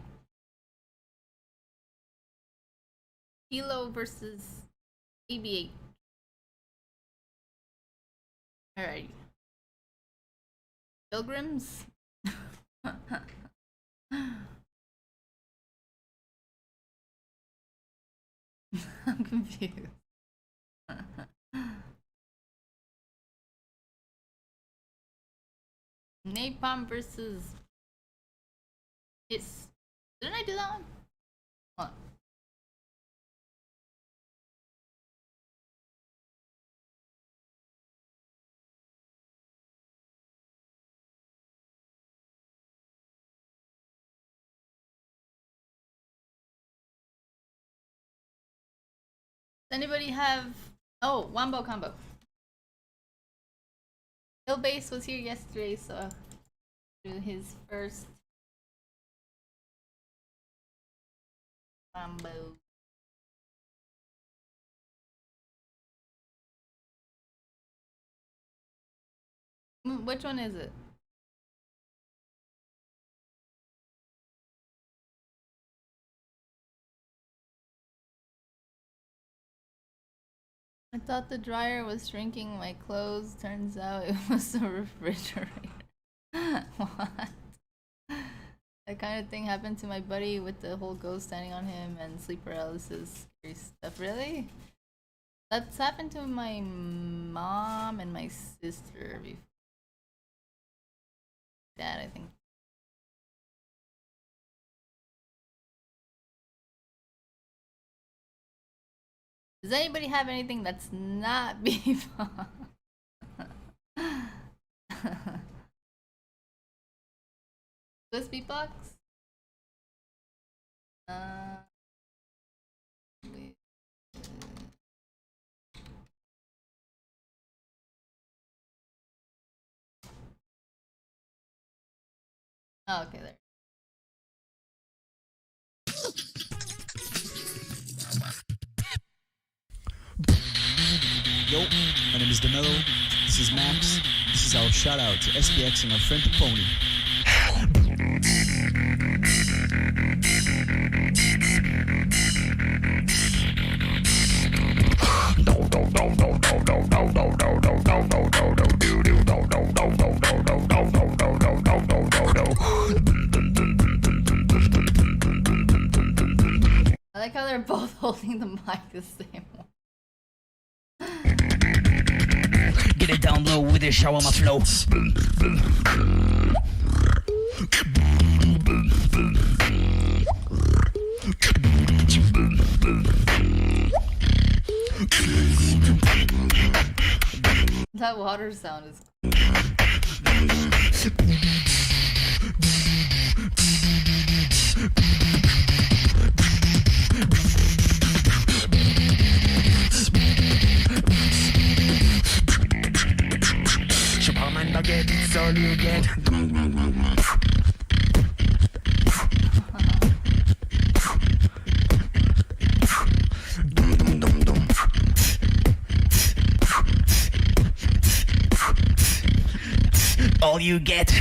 Kilo versus BB-8. Alright. Pilgrims? I'm confused. Napalm versus Hiss. Didn't I do that one? Hold on. Does anybody have... Oh, Wombo Combo. Hillbase was here yesterday, so do his first combo. Which one is it? I thought the dryer was shrinking my clothes. Turns out it was a refrigerator. What? That kind of thing happened to my buddy with the whole ghost standing on him and sleep paralysis. Scary stuff. Really? That's happened to my mom and my sister before. Dad, I think. Does anybody have anything that's not beef? This beatbox? Oh, okay, there. Yo, my name is DeMello, this is Max, this is our shout out to SPX and our friend Pony. I like how they're both holding the mic the same way. Get it down low with a shower my flow. That water sound is. Superman baguette, it's all you get. All you get.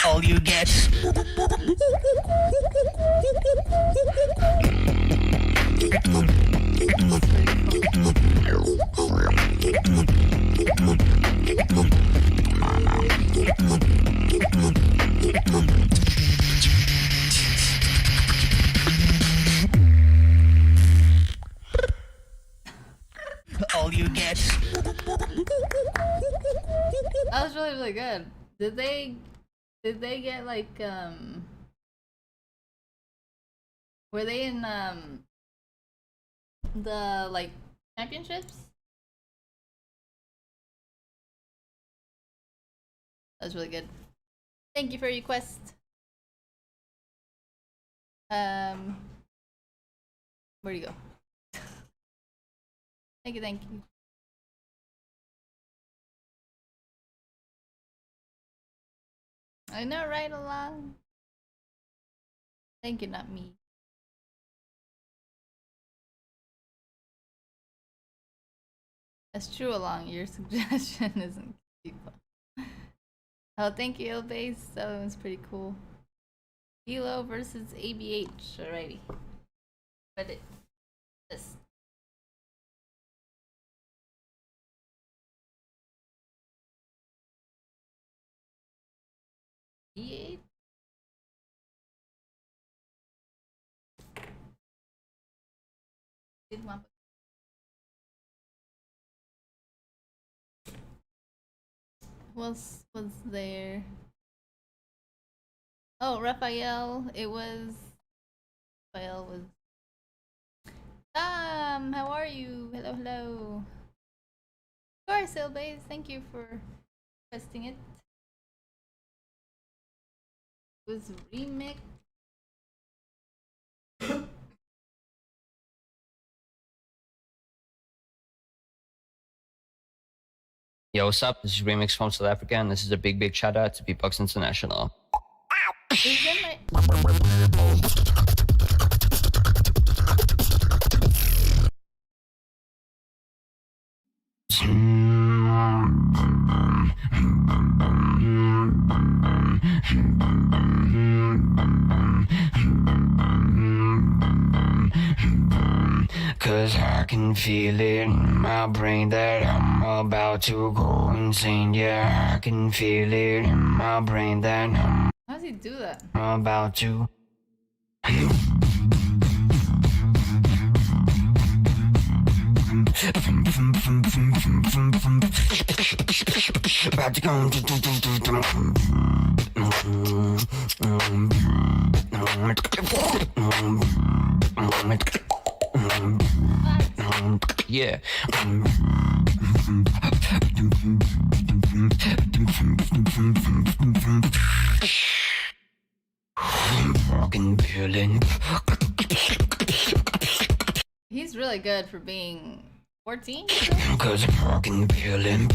All you get. All you get. That was really, really good. Did they get like were they in the like championships? That was really good. Thank you for your request. Where'd you go? Thank you, thank you. I know, right, along. Thank you, not me. That's true, along. Your suggestion isn't people. Oh, thank you, Ilbase. That was pretty cool. Elo versus ABH. Alrighty. But this. E8? Was there? Oh, Raphael. It was. Raphael was. How are you? Hello, hello. Of course, Ilbase. Thank you for testing it. It was remix. Yo, what's up? This is Remix from South Africa, and this is a big shout out to Beatbox International. Cause I can feel it in my brain that I'm about to go insane. Yeah, I can feel it in my brain that I'm How does he do that? about to. About to go. Yeah. Fucking feeling. He's really good for being 14. Cause I'm fucking feeling.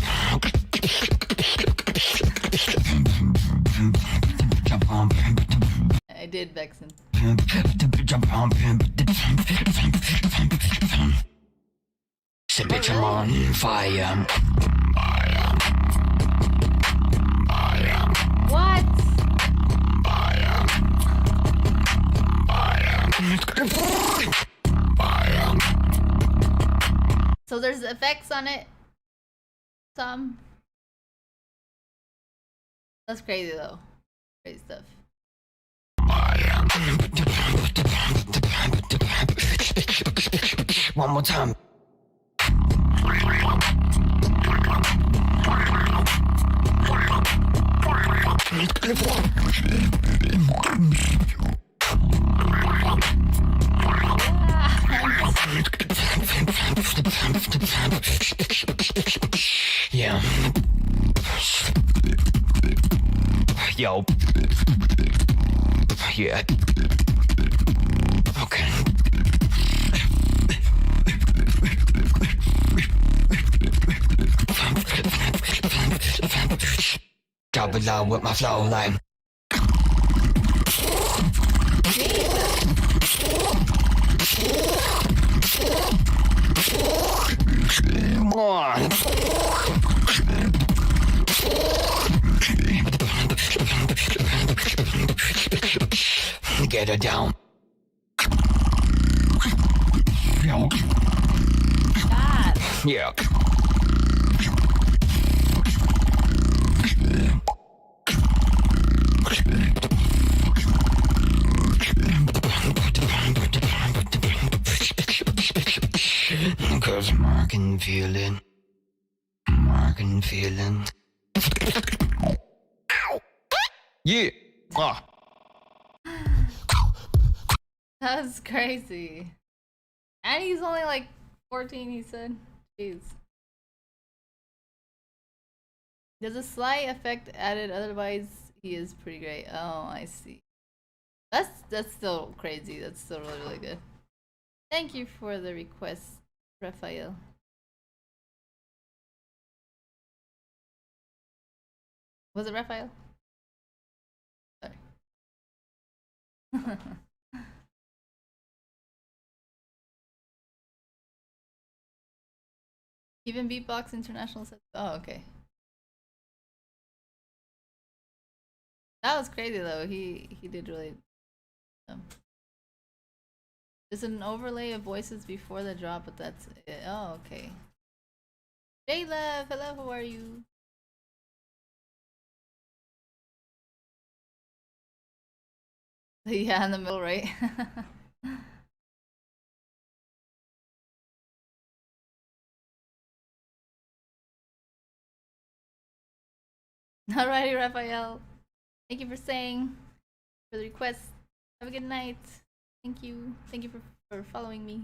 I did, Vexen. Say, bitch, I'm on fire. What? So there's effects on it. Some. That's crazy though. Crazy stuff. One more time. Yeah. Yo. Yeah. Okay. Drop it low with my flow line. One. Get her down. God. Yeah. Cause I can feel it. I can feel it. Yeah. Ah. That's crazy. And he's only like 14, he said. Jeez. There's a slight effect added, otherwise he is pretty great. Oh, I see. That's still crazy. That's still really, really good. Thank you for the request, Raphael. Was it Raphael? Sorry. Even Beatbox International said, oh, okay. That was crazy though. He did really. There's an overlay of voices before the drop, but that's it. Oh, okay. Jayla, hello, how are you? Yeah, in the middle, right? Alrighty, Raphael. Thank you for saying, for the request. Have a good night. Thank you. Thank you for following me.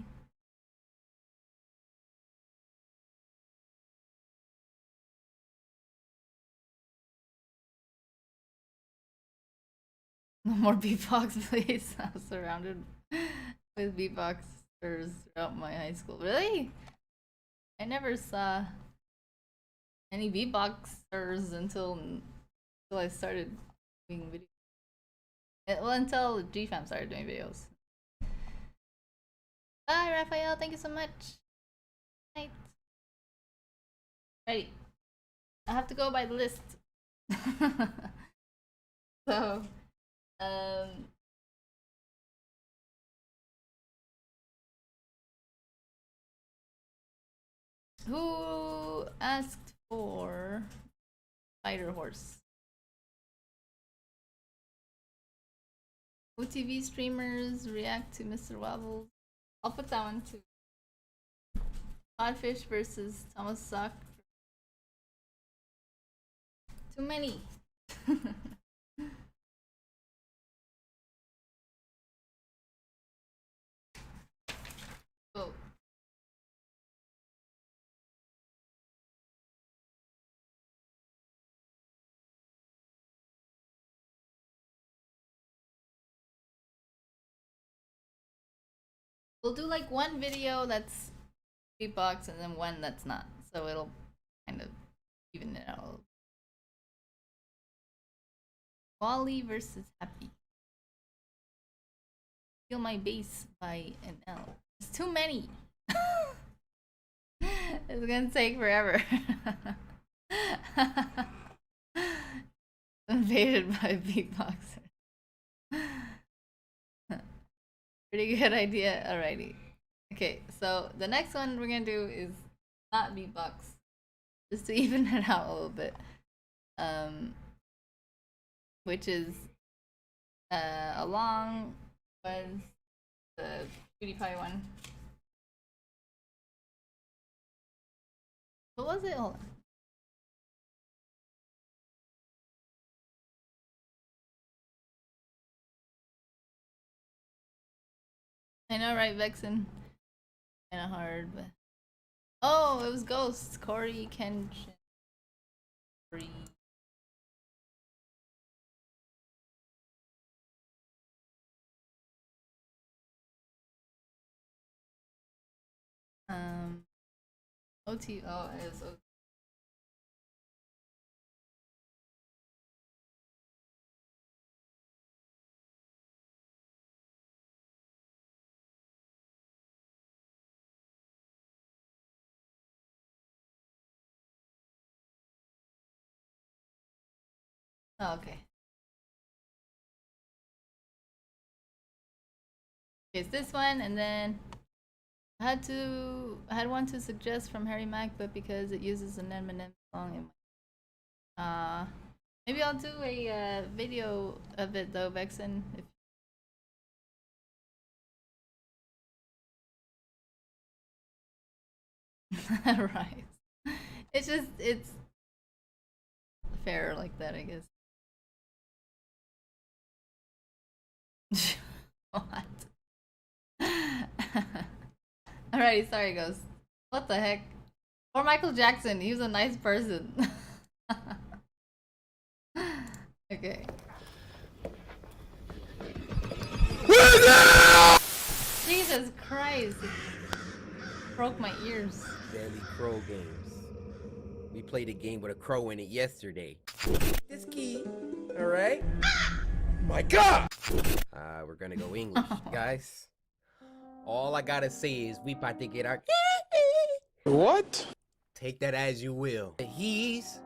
No more beatbox, please. I was surrounded with beatboxers throughout my high school. Really? I never saw any beatboxers until I started doing videos. Well, until GFAM started doing videos. Bye, Raphael. Thank you so much. Night. Ready. I have to go by the list. So, who asked for Fighter Horse? OTV streamers react to Mr. Wobbles. I'll put that one too. Codfish versus Thomas Sock. Too many. Oh. We'll do like one video that's beatbox and then one that's not. So it'll kind of even it out. Wally versus Happy. Feel My Bass by NL. It's too many. It's gonna take forever. Invaded by a beatboxer. Pretty good idea. Alrighty. Okay, so the next one we're gonna do is not beatbox, just to even it out a little bit. which is along was the PewDiePie one. What was it? Hold on. I know, right, Vexen? Kinda hard, but... Oh, it was Ghosts. Corey Kenshin. Corey. OT. Oh, it was OT. Oh, okay. It's this one, and then I had one to suggest from Harry Mack, but because it uses an Eminem song, maybe I'll do a video of it though, Vexen. Right. It's fair like that, I guess. What? Alrighty, sorry, Ghost. What the heck? Or Michael Jackson, he was a nice person. Okay. Jesus Christ. It broke my ears. Deadly Crow games. We played a game with a crow in it yesterday. This key, alright? My God! We're gonna go English, guys. All I gotta say is we about to get our... What? Take that as you will. The he's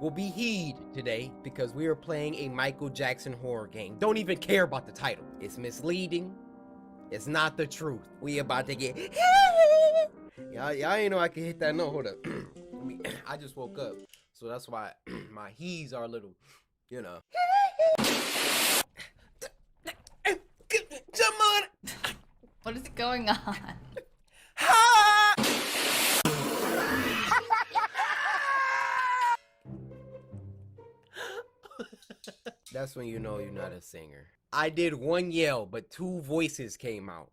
will be heed today because we are playing a Michael Jackson horror game. Don't even care about the title. It's misleading. It's not the truth. We about to get... Y'all ain't know I can hit that note. Hold up. I just woke up. So that's why my he's are a little, you know. Come on. What is going on? That's when you know you're not a singer. I did one yell, but two voices came out.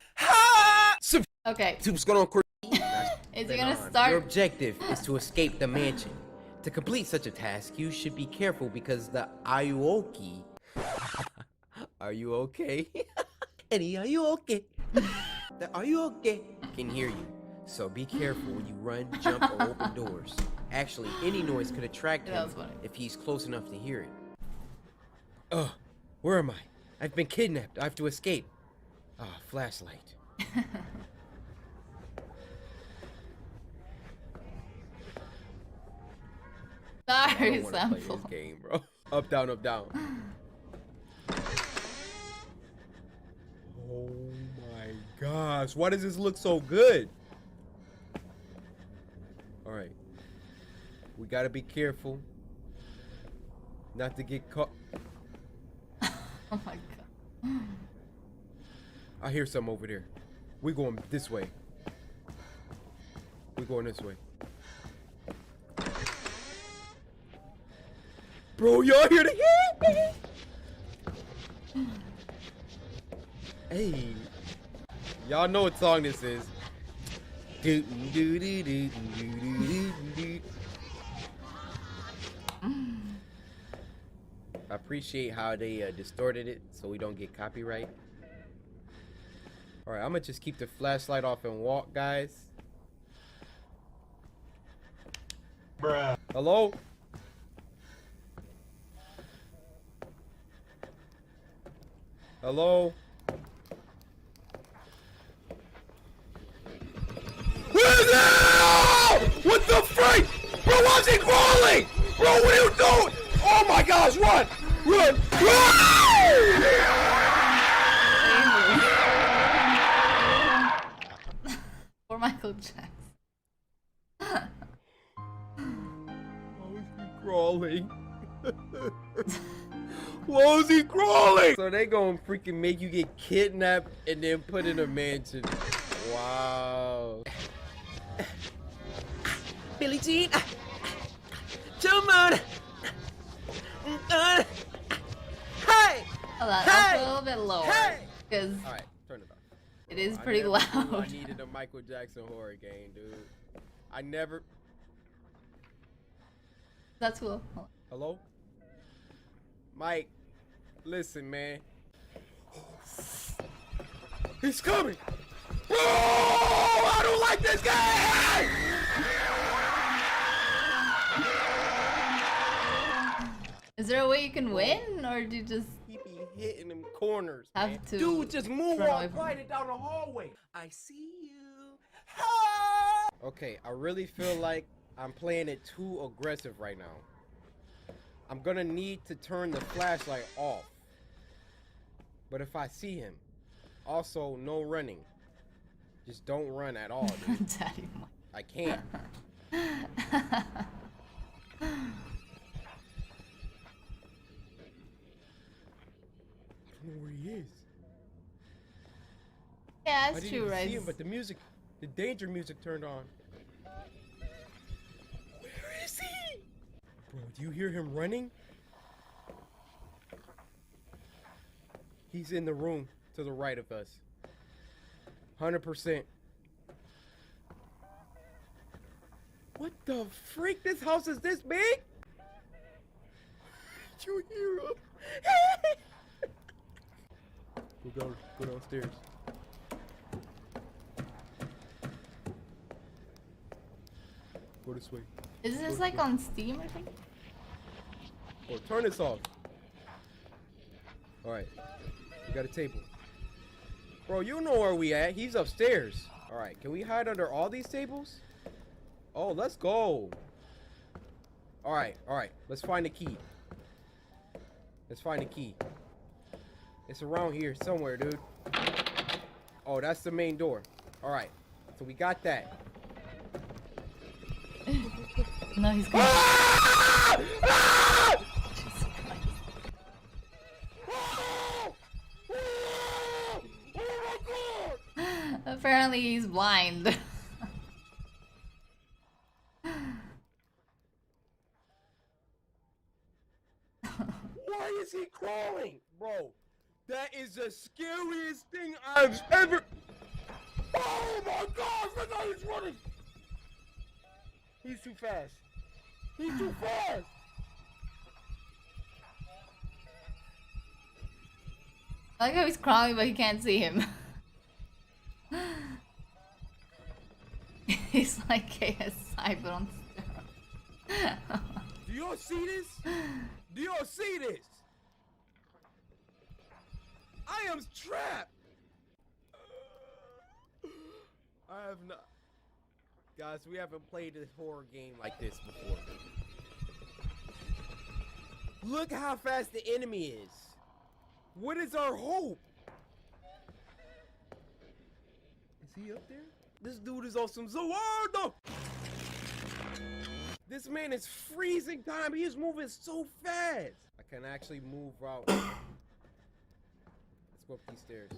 Okay. What's going on, Chris? Is he gonna start? Your objective is to escape the mansion. To complete such a task, you should be careful because the Ayuoki... Are you okay? Eddie, are you okay? Are you okay? Can hear you. So be careful when you run, jump, or open doors. Actually, any noise could attract him if he's close enough to hear it. Oh, where am I? I've been kidnapped. I have to escape. Ah, flashlight. Sorry, Play sample. this game, bro. Up, down, up, down. Oh my gosh, why does this look so good? All right, we gotta be careful not to get caught. Oh my god. I hear something over there. We're going this way. We're going this way. Bro, y'all hear the Hey, y'all know what song this is. I appreciate how they distorted it so we don't get copyright. All right, I'm gonna just keep the flashlight off and walk, guys. Bruh. Hello? Hello? Where's that? What the freak? Bro, why's he crawling? Bro, what are you doing? Oh my gosh, run! Run! Or Michael Jackson. Why was he crawling? Why is he crawling? So they gonna freaking make you get kidnapped and then put in a mansion. Wow. Billie Jean. Come on. Hey. Hold on, Hey! I'll put a little bit lower. Hey! Because All right, turn it off. it is I pretty never loud. knew I needed a Michael Jackson horror game, dude. I never. That's cool. Hold on. Hello? Mike, listen, man. He's coming! Oh, I don't like this guy! Is there a way you can win, or do you just He be hitting them corners, have man. to Dude, just move run away on from quietly down the hallway. I see you. Ah! Okay, I really feel like I'm playing it too aggressive right now. I'm gonna need to turn the flashlight off. But if I see him, also no running. Just don't run at all, dude. Daddy? I can't. I don't know where he is. Yeah, I that's didn't true, even right? see him, but the music, the danger music turned on. Where is he? Bro, do you hear him running? He's in the room to the right of us. 100%. What the freak? This house is this big? You hear him? Go downstairs. Go this way. Is this like on Steam or something? Oh, turn this off. Alright. We got a table. Bro, you know where we at. He's upstairs. Alright, can we hide under all these tables? Oh, let's go. Alright, alright. Let's find the key. Let's find the key. It's around here somewhere, dude. Oh, that's the main door. Alright. So we got that. No, he's gonna. Ah! Ah! Apparently he's blind. Why is he crawling? Bro, that is the scariest thing I've ever... Oh my gosh, look how he's running! He's too fast. He's too fast! I like how he's crawling, but he can't see him. He's like KSI, but on steroids. Do y'all see this? Do y'all see this? I am trapped! I have not... Guys, we haven't played a horror game like this before. Look how fast the enemy is. What is our hope? Is he up there? This dude is on some Zoardo! This man is freezing time. He is moving so fast. I can actually move out. Let's go up these stairs.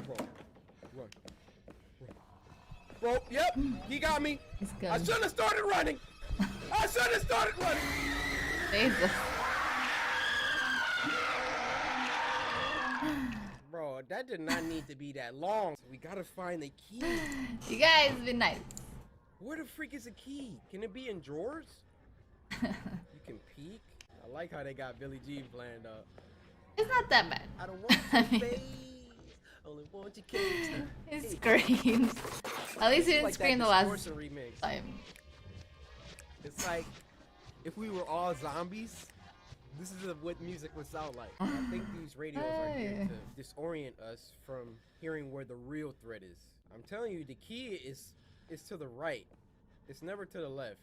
Bro, run. Bro, yep, he got me. He's good. I shouldn't have started running. I shouldn't have started running. Jesus. Bro, that did not need to be that long. We gotta find the key. You guys be nice. Where the freak is the key? Can it be in drawers? You can peek. I like how they got Billie Jean planned up. It's not that bad. I don't want your face. Only want your case. He screams. At least he didn't Like scream that the last Distortion remix. time. It's like if we were all zombies, this is what music would sound like. I think these radios are here to disorient us from hearing where the real threat is. I'm telling you, the key is to the right. It's never to the left.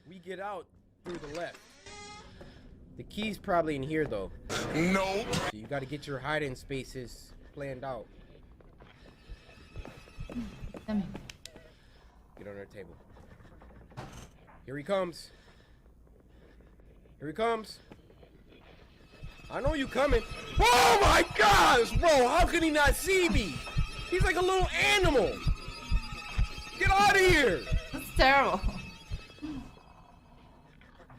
We get out through the left. The key's probably in here though. No. So you gotta get your hiding spaces planned out. Come here. Get on our table. Here he comes. Here he comes. I know you coming. Oh my gosh, bro! How can he not see me? He's like a little animal. Get out of here! That's terrible.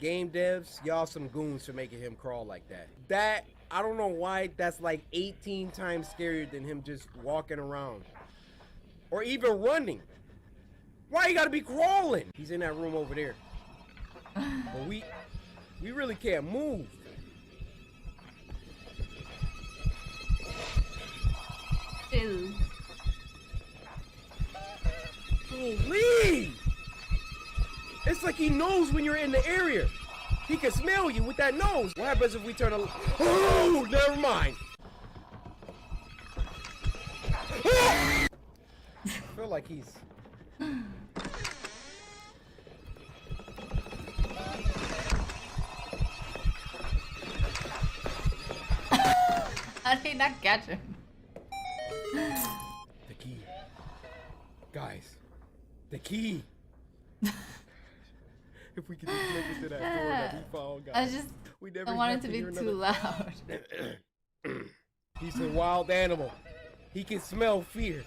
Game devs, y'all some goons for making him crawl like that. That, I don't know why, that's like 18 times scarier than him just walking around. Or even running. Why you gotta be crawling? He's in that room over there. But we really can't move. Ew. Holy! It's like he knows when you're in the area. He can smell you with that nose. What happens if we turn a... Oh, never mind. I feel like he's... How did he not catch him? The key. Guys, the key. If we could just make it to that door that we found, guys. I just don't want it to be too loud. He's a wild animal. He can smell fear.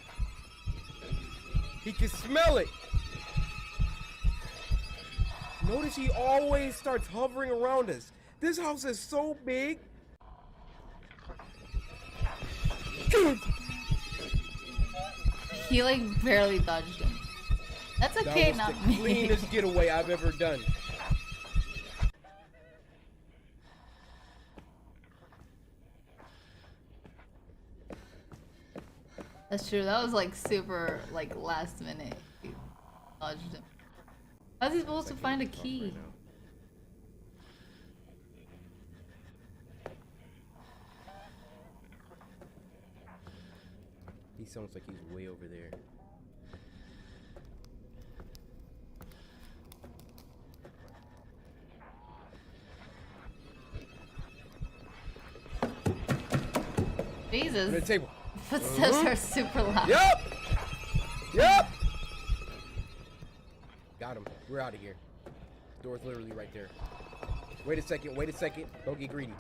He can smell it. Notice he always starts hovering around us. This house is so big. He like barely dodged him. That's okay, That not was the me. cleanest getaway I've ever done. That's true. That was like super like last minute. He dodged him. How's he supposed to find a key? He sounds like he's way over there. Jesus. Under the table. Footsteps are super loud. Yup! Yup! Got him. We're out of here. Door's literally right there. Wait a second. Wait a second. Don't get greedy.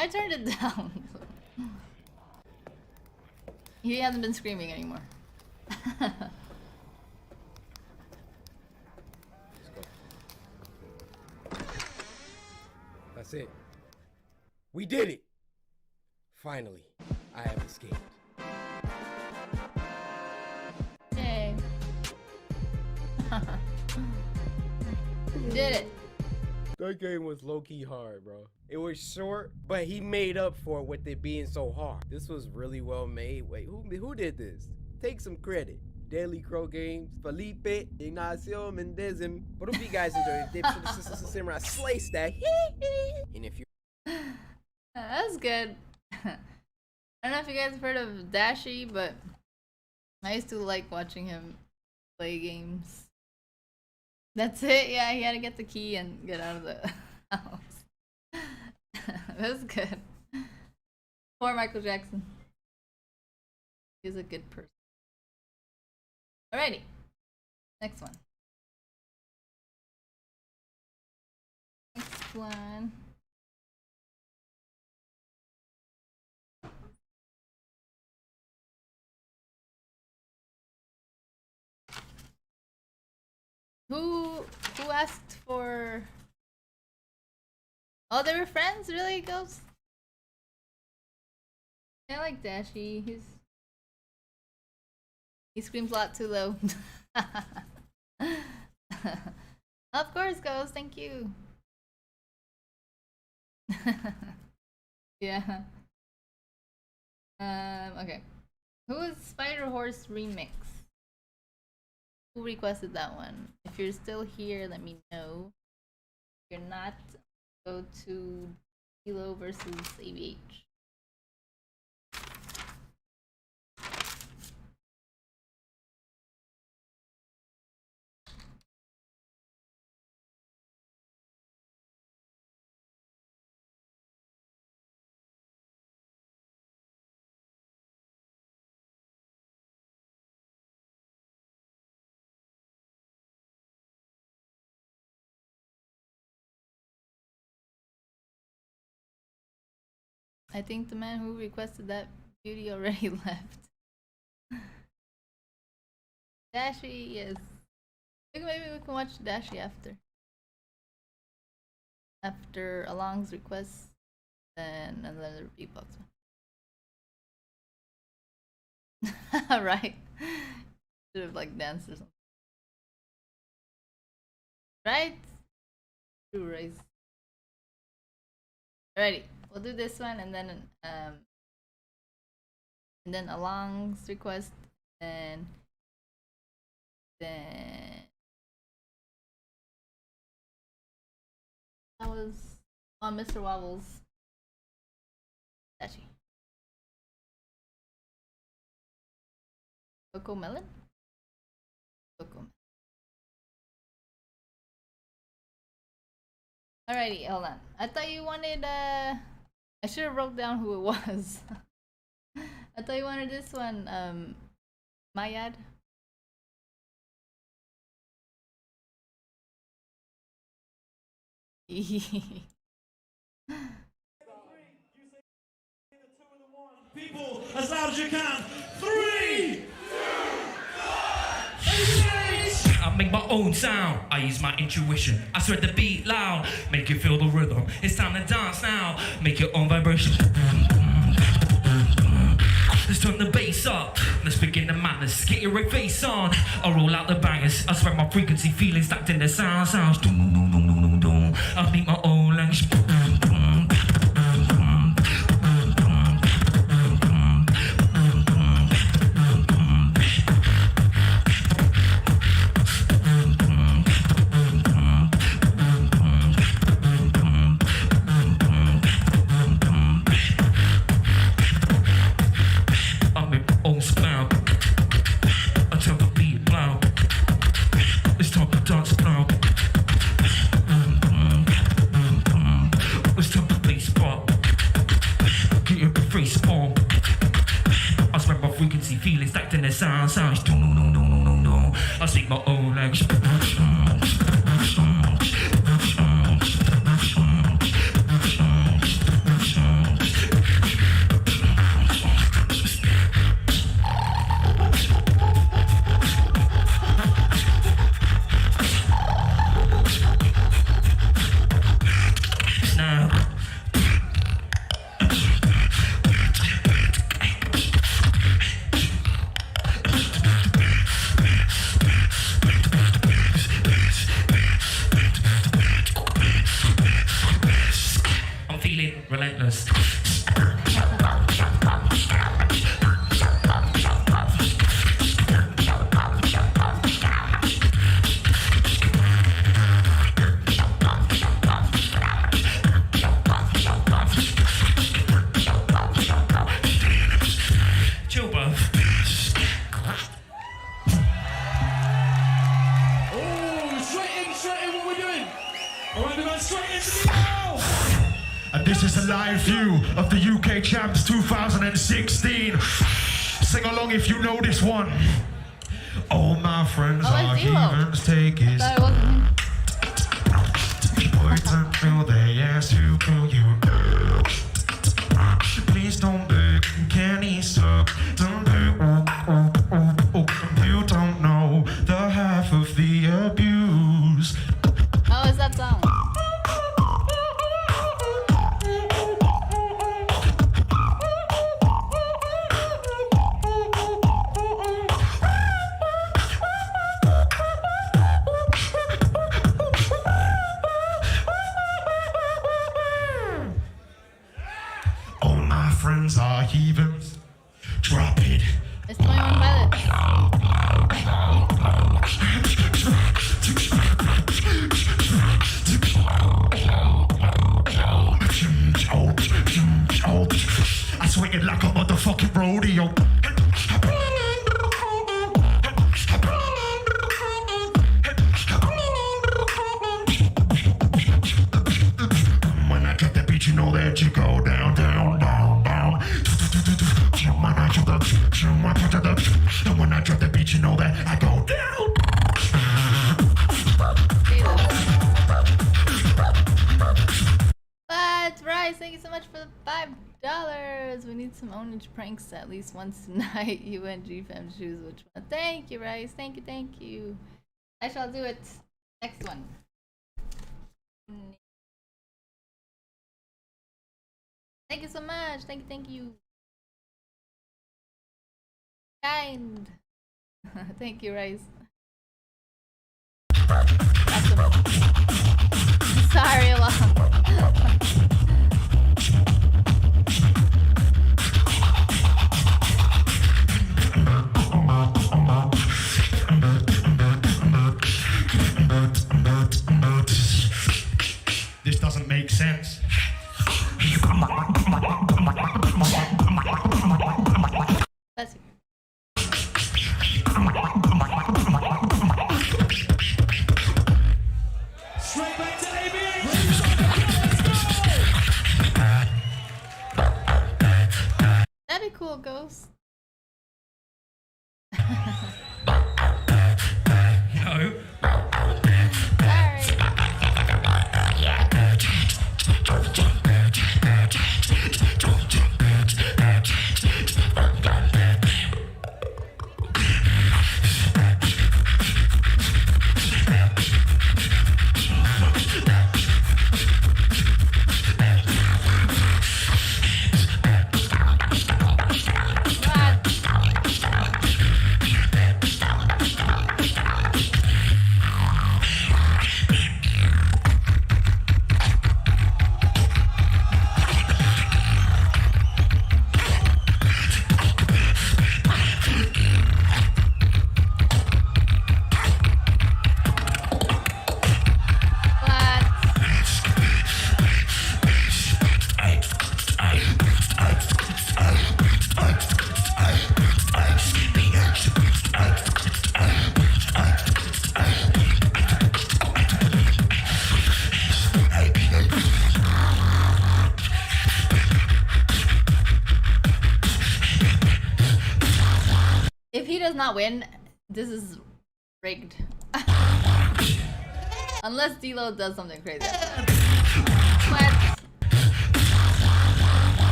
I turned it down. He hasn't been screaming anymore. Let's go. That's it. We did it! Finally, I have escaped. Yay. Did it. That game was low-key hard, bro. It was short, but he made up for it with it being so hard. This was really well made. Wait, who did this? Take some credit. Daily Crow Games, Felipe, Ignacio Mendez, but hope you guys enjoyed it. Samurai slice that. And if you That was good. I don't know if you guys have heard of Dashi, but I used to like watching him play games. That's it. Yeah, he had to get the key and get out of the house. That was good. Poor Michael Jackson. He's a good person. Alrighty. Next one. Next one. Who asked for... Oh, they were friends? Really, Ghost? I like Dashi. He screams a lot too low. Of course, Ghost. Thank you. Yeah. Okay. Who is Spider Horse Remix? Who requested that one? If you're still here, let me know. If you're not, go to Kilo versus ABH. I think the man who requested that beauty already left. Dashi, yes. I think maybe we can watch Dashi after. After Along's request, then another beatbox one. Right? Should have like danced or something. Right? True race. Alrighty, we'll do this one and then Along's request and then that was on Mr. Wobbles. Dashi. Coco Melon? Coco. Alrighty, hold on. I thought you wanted I should have wrote down who it was. I thought you wanted this one, Mayad. People, as loud as you can. 3, 2, 1. I make my own sound. I use my intuition. I spread the beat loud. Make you feel the rhythm. It's time to dance now. Make your own vibration. Let's turn the bass up. Let's begin the madness. Get your right face on. I roll out the bangers. I spread my frequency, feelings stacked in the sounds. I make my own language. Feelings stacked in the sounds. I speak my own language. Relentless. Chill, bro. Oh, straight in, what we're doing. All right, we're going straight into the now. And this is a live view of the UK Champs 2016. Sing along if you know this one. All my friends are heathens, take it. Wait until they ask you, will you? Please don't beg, can he suck? Don't beg, you don't know the half of the abuse. Oh, is that song? Friends are heathens. Drop it. It's 21 Pilots. thank you so much for the $5. We need some ownage pranks at least once tonight. You and G-Fam choose which one. Thank you, Rice. Thank you, thank you. I shall do it. Next one. Thank you so much. Thank you, thank you. Kind. Thank you, Rice. Awesome. Sorry, Alon. This doesn't make sense. Bless you. Straight back to ABA. That'd be cool, Ghost. No. Sorry. If he does not win, this is rigged. Unless D-Lo does something crazy. What?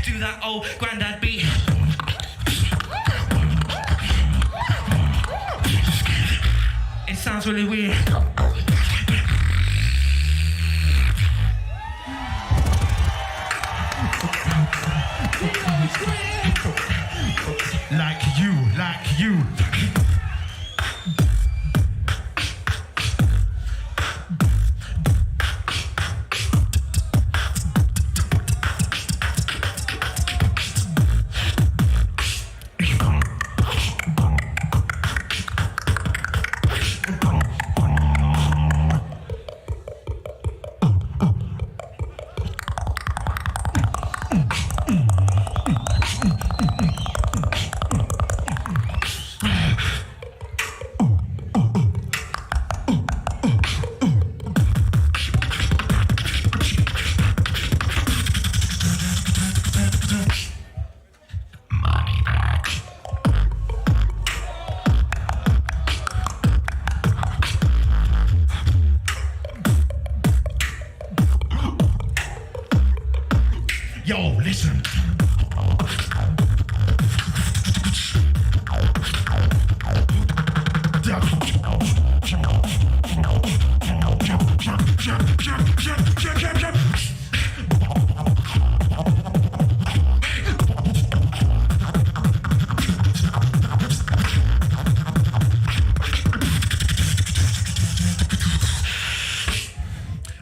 Do that old granddad beat. It sounds really weird. Like you. Yo, listen.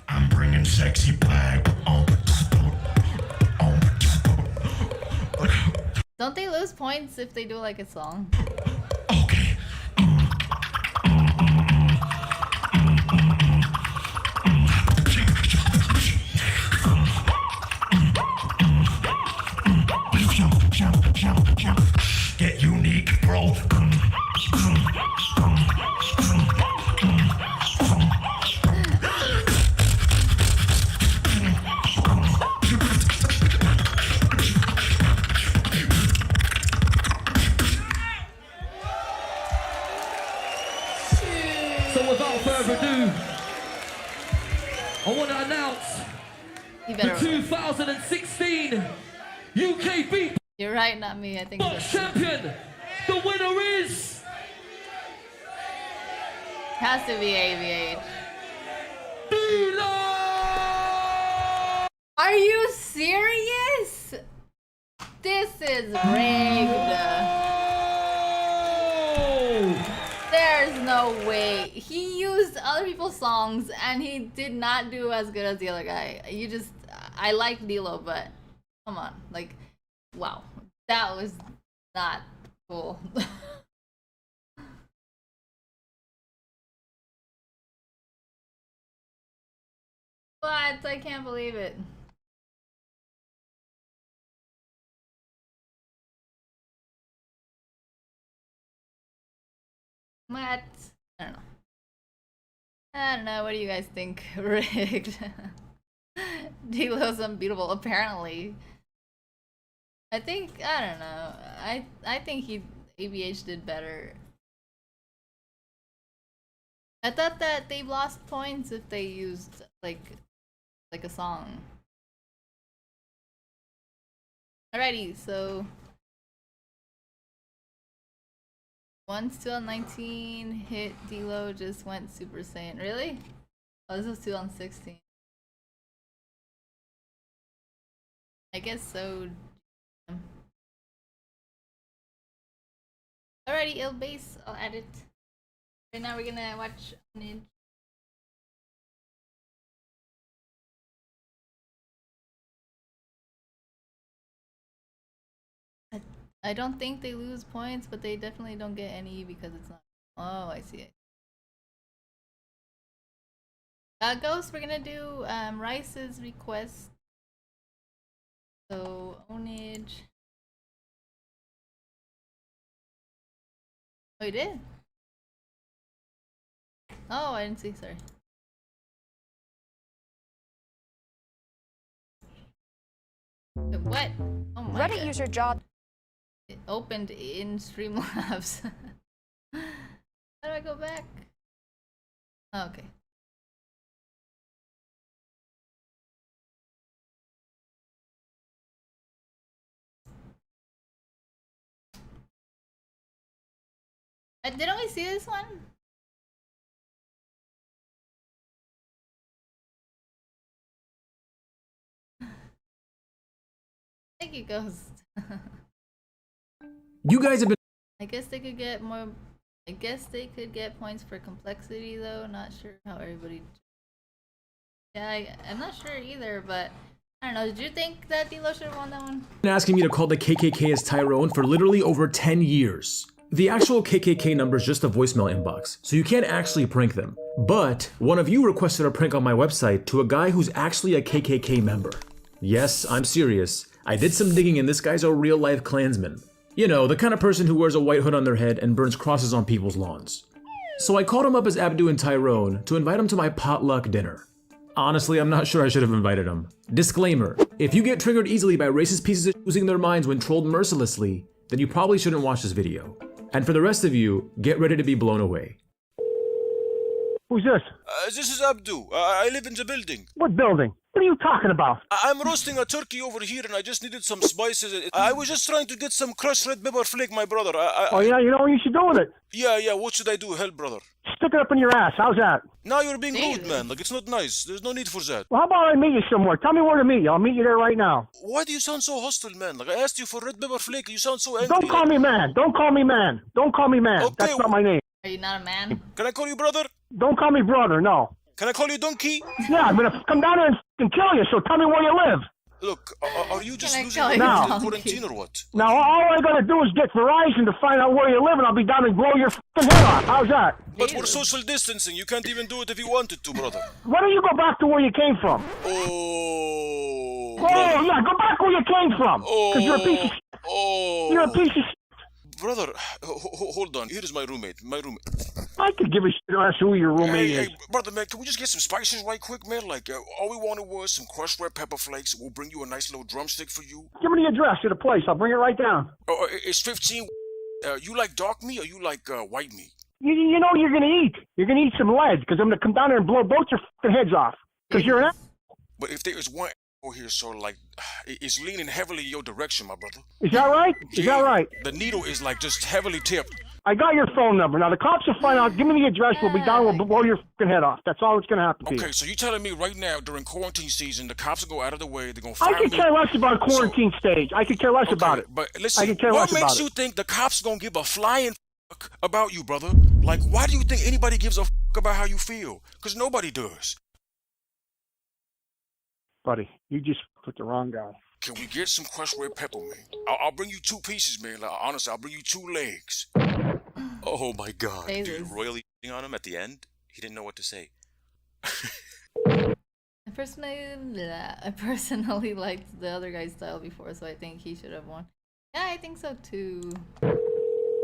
I'm bringing sexy back on. Don't they lose points if they do like a song? Okay. Jump. I want to announce You the better. 2016 UK Beatbox You're right, not me. I think so. champion. The winner is Has to be AVH. D-Lo! Are you serious? This is rigged. There's no way. He used other people's songs and he did not do as good as the other guy. I like D-Lo, but come on. Like, wow. That was not cool. What? I can't believe it. What? I don't know. I don't know. What do you guys think? Rigged. D-Lo's unbeatable, apparently. I don't know. I think ABH did better. I thought that they lost points if they used like a song. Alrighty, so once 2019 hit, D-Lo just went Super Saiyan. Really? Oh, this was 2016. I guess so. Alrighty, ill base. I'll add it. Right now we're gonna watch Ninja. I don't think they lose points, but they definitely don't get any because it's not. Oh, I see it. Ghost, we're gonna do Rice's request. So ownage. Oh, you did? Oh, I didn't see. Sorry. What? Oh my God. User job. It opened in Streamlabs. How do I go back? Oh, okay. Didn't we see this one? Thank you, Ghost. You guys have been. I guess they could get more. I guess they could get points for complexity, though. Not sure how everybody. Yeah, I'm not sure either, but I don't know. Did you think that D-Lo should have won that one? Asking me to call the KKK as Tyrone for literally over 10 years. The actual KKK number is just a voicemail inbox, so you can't actually prank them. But one of you requested a prank on my website to a guy who's actually a KKK member. Yes, I'm serious. I did some digging and this guy's a real-life Klansman. You know, the kind of person who wears a white hood on their head and burns crosses on people's lawns. So I called him up as Abdu and Tyrone to invite him to my potluck dinner. Honestly, I'm not sure I should have invited him. Disclaimer, if you get triggered easily by racist pieces of losing their minds when trolled mercilessly, then you probably shouldn't watch this video. And for the rest of you, get ready to be blown away. Who's this? This is Abdu. I live in the building. What building? What are you talking about? I'm roasting a turkey over here and I just needed some spices. I was just trying to get some crushed red pepper flake, my brother. Oh yeah, you know what you should do with it? Yeah, what should I do? Help, brother. Stick it up in your ass. How's that? Now you're being rude, man. Like, it's not nice. There's no need for that. Well, how about I meet you somewhere? Tell me where to meet you. I'll meet you there right now. Why do you sound so hostile, man? Like, I asked you for red pepper flake. You sound so angry. Don't call me man. Don't call me man. Don't call me man. Okay. That's not my name. Are you not a man? Can I call you brother? Don't call me brother, no. Can I call you donkey? Yeah, I'm gonna come down here and kill you, so tell me where you live. Look, are you just Can I losing call your you mind in donkey? quarantine or what? Now, all I gotta do is get Verizon to find out where you live, and I'll be down and blow your f***ing head off. How's that? But we're social distancing. You can't even do it if you wanted to, brother. Why don't you go back to where you came from? Oh, Oh, brother. yeah, go back where you came from. Because you're a piece of shit. Oh. You're a piece of shit. Brother, hold on. Here is my roommate. I could give a shit as who your roommate is. Hey, brother, man, can we just get some spices right quick, man? Like, all we wanted was some crushed red pepper flakes. We'll bring you a nice little drumstick for you. Give me the address to the place. I'll bring it right down. Oh, it's 15. You like dark meat or you like white meat? You know you're gonna eat. You're gonna eat some lead, because I'm gonna come down there and blow both your f***ing heads off. Because you're an But if there is one here, so like, it's leaning heavily in your direction, my brother. Is that right? Is that right? The needle is like just heavily tipped. I got your phone number. Now the cops will find out. Give me the address. We'll be down. We'll blow your fucking head off. That's all that's gonna happen to you. Okay, so you telling me right now during quarantine season, the cops will go out of the way. They're gonna find I could care less about quarantine stage. I could care less about it. But listen, I could care what less makes about you it. think the cops gonna give a flying fuck about you, brother? Like, why do you think anybody gives a fuck about how you feel? Because nobody does. Buddy, you just put the wrong guy. Can we get some crushed red pepper, man? I'll bring you 2 pieces, man. Like, honestly, I'll bring you 2 legs. Oh my god, Jesus. dude, royally on him at the end? He didn't know what to say. I personally liked the other guy's style before, so I think he should have won. Yeah, I think so too.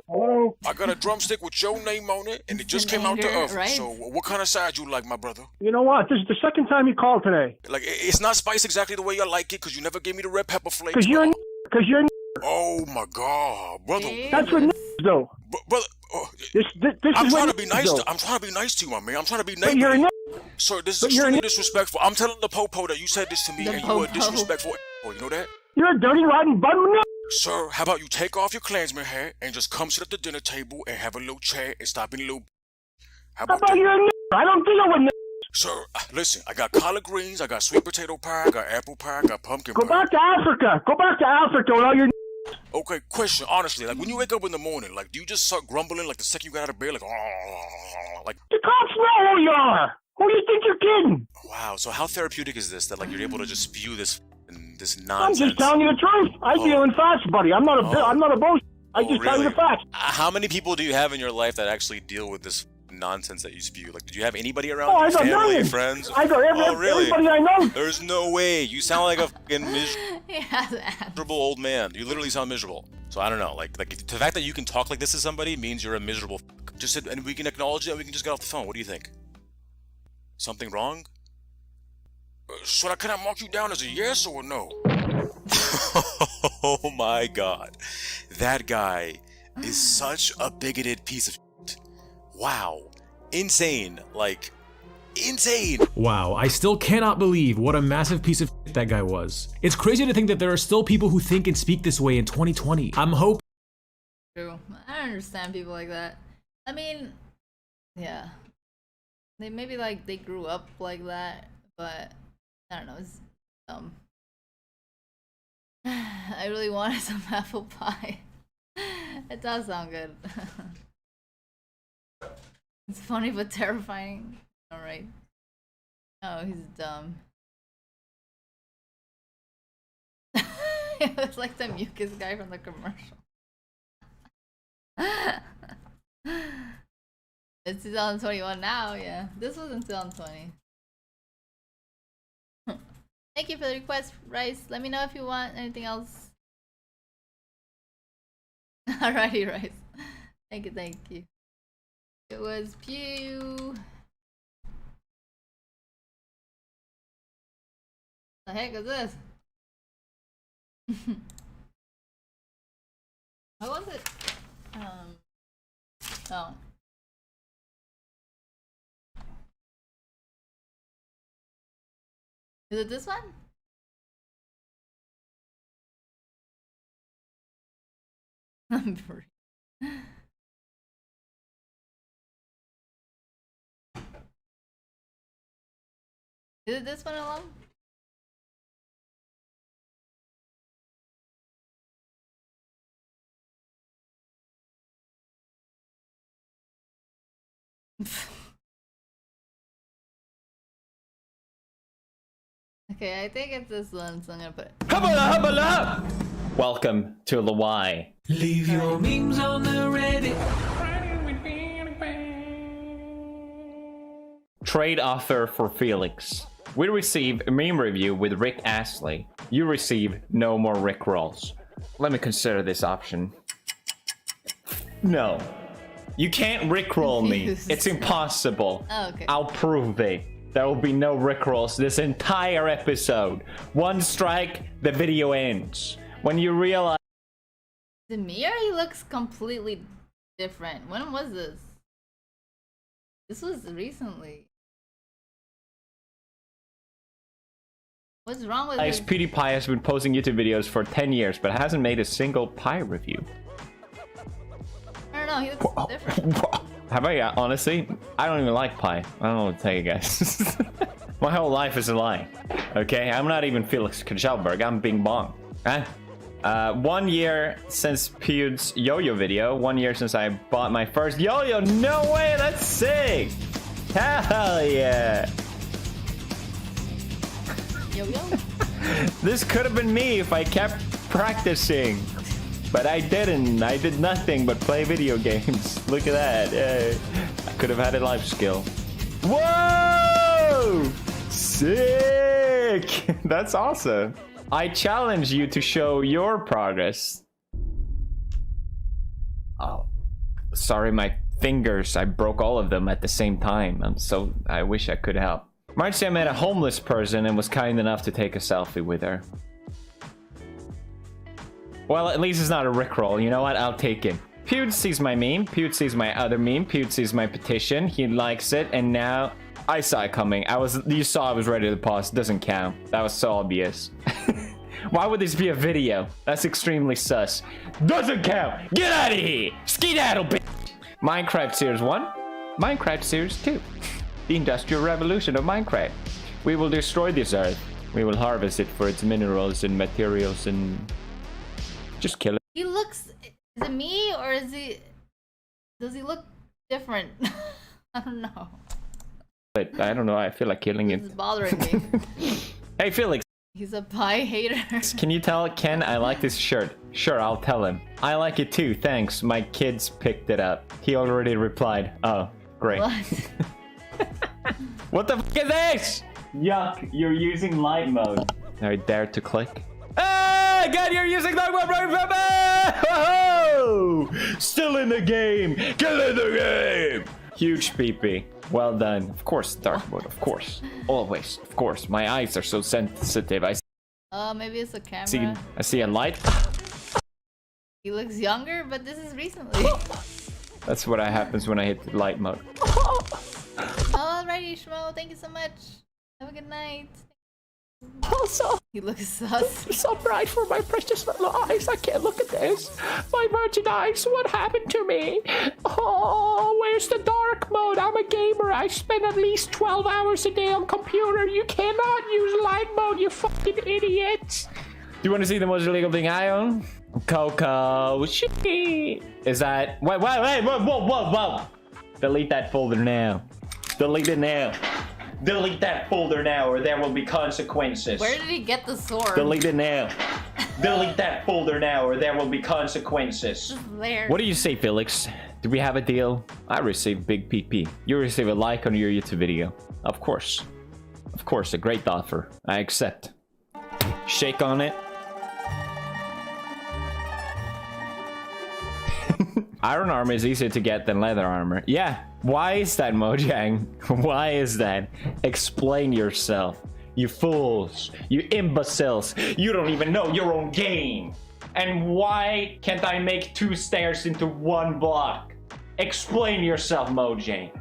Hello? I got a drumstick with your name on it, and it just came out the oven. Right? So, what kind of side you like, my brother? You know what? This is the second time you called today. Like, it's not spiced exactly the way I like it, because you never gave me the red pepper flakes. Because you're Oh my god, brother. That's what though. Brother, this I'm is trying what to be nice. though. I'm trying to be nice to you, my man. I'm trying to be But you're neighborly. a Sir, this is But you're extremely a disrespectful. I'm telling the popo that you said this to me, The and you were a popo. disrespectful. You know that? You're a dirty, rotten bum. Sir, how about you take off your Klansman hat and just come sit at the dinner table and have a little chat and stop being a little. How How about about that? you're a I don't deal with Sir, listen, I got collard greens, I got sweet potato pie, I got apple pie, I got pumpkin Go pie. back to Africa. Go back to Africa with all your Okay, question, honestly, like when you wake up in the morning, like do you just start grumbling like the second you got out of bed, like The cops know who you are. Who do you think you're kidding? Wow, so how therapeutic is this that like you're able to just spew this I'm nonsense? just telling you the truth. I deal in facts, buddy. I'm not a bullshit. I just tell you the facts. How many people do you have in your life that actually deal with this nonsense that you spew? Like, did you have anybody around? Oh, I your got family, millions. friends? I got everybody I know. There's no way. You sound like a fucking He has ass. miserable old man. You literally sound miserable. So I don't know. Like the fact that you can talk like this to somebody means you're a miserable. Just and we can acknowledge it. And we can just get off the phone. What do you think? Something wrong? So can I mark you down as a yes or a no? Oh my god. That guy is such a bigoted piece of shit. Wow. Insane. Like, insane. Wow, I still cannot believe what a massive piece of shit that guy was. It's crazy to think that there are still people who think and speak this way in 2020. I'm hoping. True. I don't understand people like that. I mean, yeah. They maybe like they grew up like that, but I don't know, it's dumb. I really wanted some apple pie. It does sound good. It's funny but terrifying. Alright. Oh, he's dumb. It looks like the mucus guy from the commercial. It's 2021 now, yeah. This was in 2020. Thank you for the request, Rice. Let me know if you want anything else. Alrighty, Rice. Thank you, thank you. It was Pew. The heck is this? What was it? Oh. Is it this one? I'm free. Is it this one alone? Okay, I think it's this one, so I'm gonna put it. Hubba! Welcome to the Y. Leave your memes on the Reddit. Trade offer for Felix. We receive a meme review with Rick Astley. You receive no more Rick rolls. Let me consider this option. No. You can't Rickroll me. It's impossible. Oh, okay. I'll prove it. There will be no Rickrolls this entire episode. One strike, the video ends. When you realize... Demir, he looks completely different. When was this? This was recently. What's wrong with Guys, this? PewDiePie has been posting YouTube videos for 10 years, but hasn't made a single pie review. I don't know, he looks different. How about you? Honestly, I don't even like pie. I don't know what to tell you guys. My whole life is a lie. Okay, I'm not even Felix Kjellberg. I'm Bing Bong. Huh? 1 year since Pewd's yo-yo video. 1 year since I bought my first yo-yo. No way, that's sick! Hell yeah! Yo-yo? This could have been me if I kept practicing. But I didn't. I did nothing but play video games. Look at that. I could have had a life skill. Whoa! Sick! That's awesome. I challenge you to show your progress. Oh, sorry, my fingers. I broke all of them at the same time. I wish I could help. Marcia met a homeless person and was kind enough to take a selfie with her. Well, at least it's not a rickroll. You know what? I'll take it. Pewd sees my meme. Pewd sees my other meme. Pewd sees my petition. He likes it, and now I saw it coming. You saw I was ready to pause. Doesn't count. That was so obvious. Why would this be a video? That's extremely sus. Doesn't count. Get out of here. Skedaddle, bitch. Minecraft Series 1. Minecraft Series 2. The Industrial Revolution of Minecraft. We will destroy this earth. We will harvest it for its minerals and materials and just kill it. He looks... Is it me or is he... Does he look different? I don't know. But I don't know. I feel like killing it. It's bothering me. Hey, Felix. He's a pie hater. Can you tell Ken I like this shirt? Sure, I'll tell him. I like it too, thanks. My kids picked it up. He already replied. Oh, great. What? What the f is this? Yuck, you're using light mode. I dare to click. Ah, God, you're using light mode. Oh, still in the game. Get in the game. Huge PP. Well done. Of course, dark mode. Of course. Always. Of course. My eyes are so sensitive. Maybe it's a camera. I see a light. He looks younger, but this is recently. That's what happens when I hit light mode. Alrighty, Shmo. Thank you so much. Have a good night. Also, he looks sus. It's so bright for my precious little eyes. I can't look at this. My virgin eyes, what happened to me? Oh, where's the dark mode? I'm a gamer. I spend at least 12 hours a day on computer. You cannot use light mode, you fucking idiots. Do you want to see the most illegal thing I own? Coco. Shit. Is that... Wait, whoa. Delete that folder now. Delete it now. Delete that folder now or there will be consequences. Where did he get the sword? Delete it now. Delete that folder now or there will be consequences. Just there. What do you say, Felix? Do we have a deal? I receive big PP. You receive a like on your YouTube video. Of course. Of course, a great offer. I accept. Shake on it. Iron armor is easier to get than leather armor. Yeah. Why is that, Mojang? Why is that? Explain yourself. You fools. You imbeciles. You don't even know your own game. And why can't I make 2 stairs into 1 block? Explain yourself, Mojang.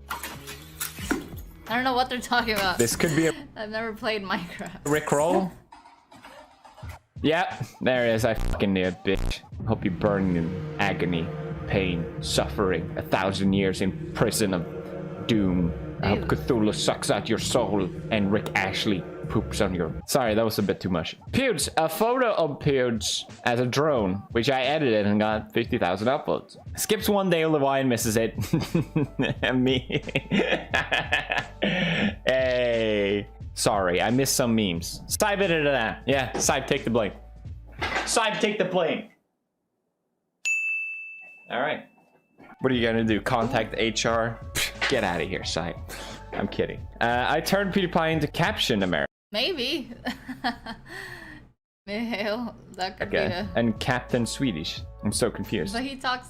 I don't know what they're talking about. This could be a... I've never played Minecraft. Rickroll? Yep. There it is. I fucking knew it, bitch. Hope you burn in agony. Pain, suffering, 1,000 years in prison of doom. I hope Cthulhu sucks out your soul and Rick Ashley poops on your... Sorry, that was a bit too much. Pewds, a photo of Pewds as a drone, which I edited and got 50,000 uploads. Skips 1 day of Levi and misses it. And me. Hey. Sorry, I missed some memes. Sive edited that. Yeah, Sive, take the blame. Sive, take the blame. All right. What are you gonna do? Contact HR? Get out of here, Sai. I'm kidding. I turned PewDiePie into Caption America. Maybe. Mihail, that could be a... And Captain Swedish. I'm so confused. But he talks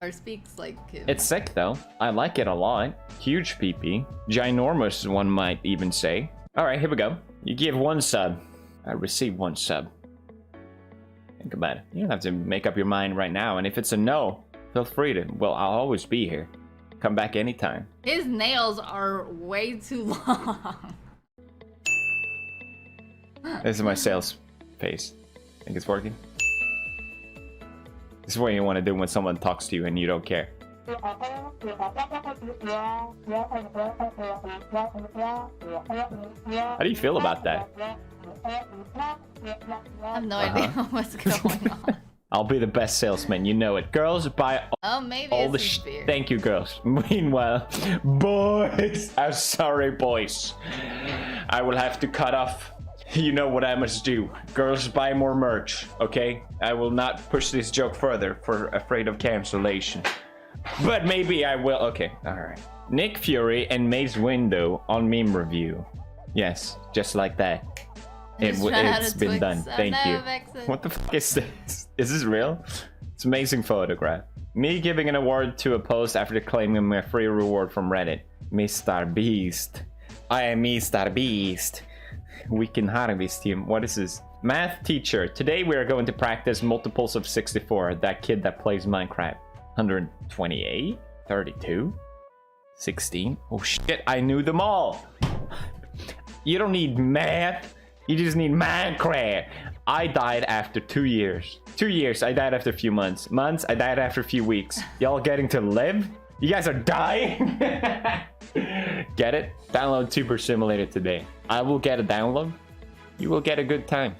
or speaks like him. It's sick though. I like it a lot. Huge PP. Ginormous, one might even say. All right, here we go. You give 1 sub. I receive 1 sub. Think about it. You don't have to make up your mind right now. And if it's a no, feel free to. Well, I'll always be here. Come back anytime. His nails are way too long. This is my sales face. Think it's working? This is what you want to do when someone talks to you and you don't care. How do you feel about that? I have no idea what's going on. I'll be the best salesman, you know it. Girls buy all the beer. Thank you, girls. Meanwhile, boys, I'm sorry, boys. I will have to cut off. You know what I must do. Girls buy more merch, okay? I will not push this joke further for afraid of cancellation. But maybe I will. Okay, alright. Nick Fury and Mace Windu on meme review. Yes, just like that. It's been done. Thank you. What the fuck is this? Is this real? It's an amazing photograph. Me giving an award to a post after claiming my free reward from Reddit. Mr. Beast. I am Mr. Beast. We can harvest him. What is this? Math teacher. Today we are going to practice multiples of 64. That kid that plays Minecraft. 128? 32? 16? Oh shit, I knew them all. You don't need math. You just need Minecraft. I died after 2 years. 2 years, I died after a few months. Months, I died after a few weeks. Y'all getting to live? You guys are dying? Get it? Download Tuber Simulator today. I will get a download. You will get a good time.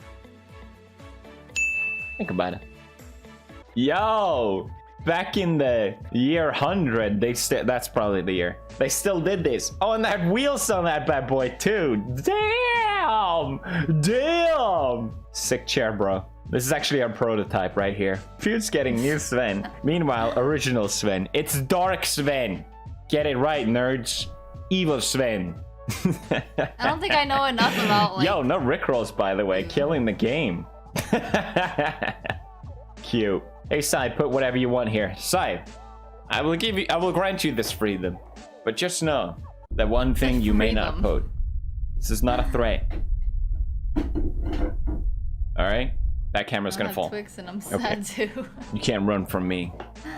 Think about it. Yo! Back in the year 100, that's probably the year. They still did this. Oh, and they have wheels on that bad boy too. Damn! Damn! Sick chair, bro. This is actually our prototype right here. Feud's getting new Sven. Meanwhile, original Sven. It's Dark Sven. Get it right, nerds. Evil Sven. I don't think I know enough about like... Yo, no rickrolls, by the way. Killing the game. Cute. Hey, Sai, put whatever you want here. Sai, I will grant you this freedom. But just know that one thing you may not put. This is not a threat. Alright? That camera's gonna fall. Twix and I'm sad too. You can't run from me.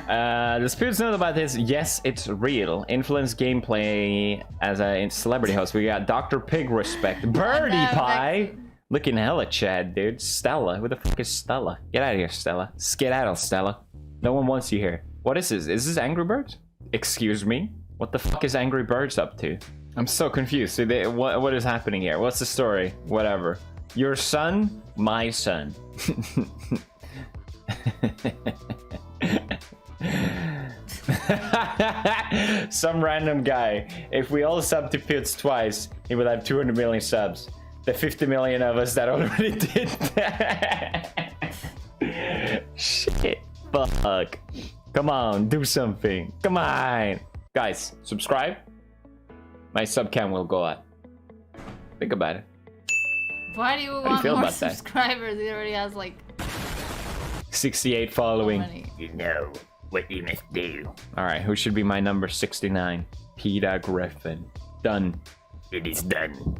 The spirits know about this. Yes, it's real. Influence gameplay as a celebrity host. We got Dr. Pig respect. Birdie Pie! Looking hella Chad, dude. Stella. Who the fuck is Stella? Get out of here, Stella. Skedaddle, Stella. No one wants you here. What is this? Is this Angry Birds? Excuse me? What the fuck is Angry Birds up to? I'm so confused. What is happening here? What's the story? Whatever. Your son? My son. Some random guy. If we all sub to Pits twice, he would have 200 million subs. The 50 million of us that already did that. Shit. Fuck. Come on, do something. Come on. Guys, subscribe. My sub count will go up. Think about it. Why do you want more subscribers? He already has like 68 following. You know what you must do. Alright, who should be my number 69? Peter Griffin. Done. It is done.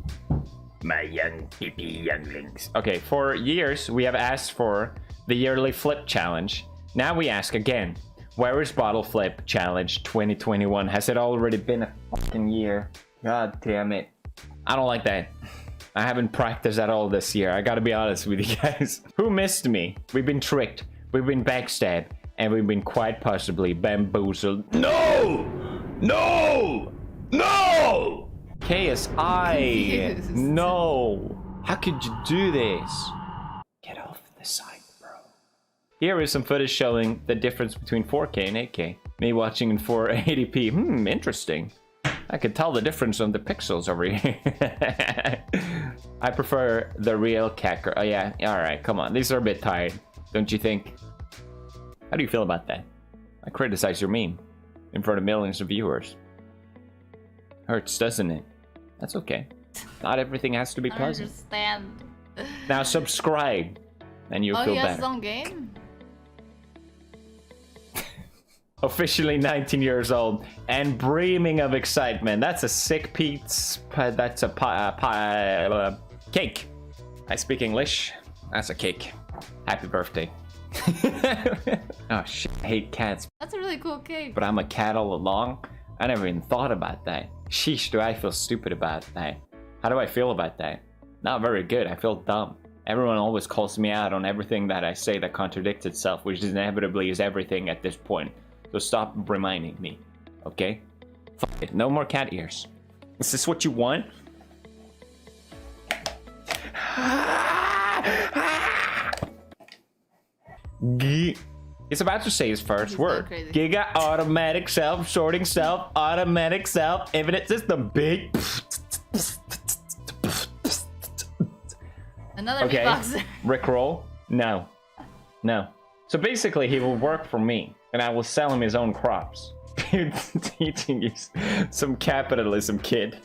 My young hippie younglings. Okay, for years we have asked for the yearly flip challenge. Now we ask again. Where is bottle flip challenge 2021? Has it already been a fucking year? God damn it. I don't like that. I haven't practiced at all this year. I gotta be honest with you guys. Who missed me? We've been tricked. We've been backstabbed. And we've been quite possibly bamboozled. No! No! No! KSI! No! How could you do this? Get off the side, bro. Here is some footage showing the difference between 4K and 8K. Me watching in 480p. Interesting. I could tell the difference on the pixels over here. I prefer the real Cacker. Oh yeah, alright, come on. These are a bit tired, don't you think? How do you feel about that? I criticize your meme in front of millions of viewers. Hurts, doesn't it? That's okay. Not everything has to be pleasant. I understand. Now subscribe, and you'll feel better. Oh, he has his own game? Officially 19 years old and breaming of excitement. That's a sick Pete's. That's a cake. I speak English. That's a cake. Happy birthday. Oh shit, I hate cats. That's a really cool cake. But I'm a cat all along. I never even thought about that. Sheesh, do I feel stupid about that? How do I feel about that? Not very good. I feel dumb. Everyone always calls me out on everything that I say that contradicts itself, which inevitably is everything at this point. So stop reminding me, okay? Fuck it. No more cat ears. Is this what you want? He's about to say his first word. Giga automatic self, sorting self, automatic self, infinite system, big. Another okay. beatboxer. Rickroll? No. No. So basically, he will work for me, and I will sell him his own crops. Teaching you some capitalism, kid.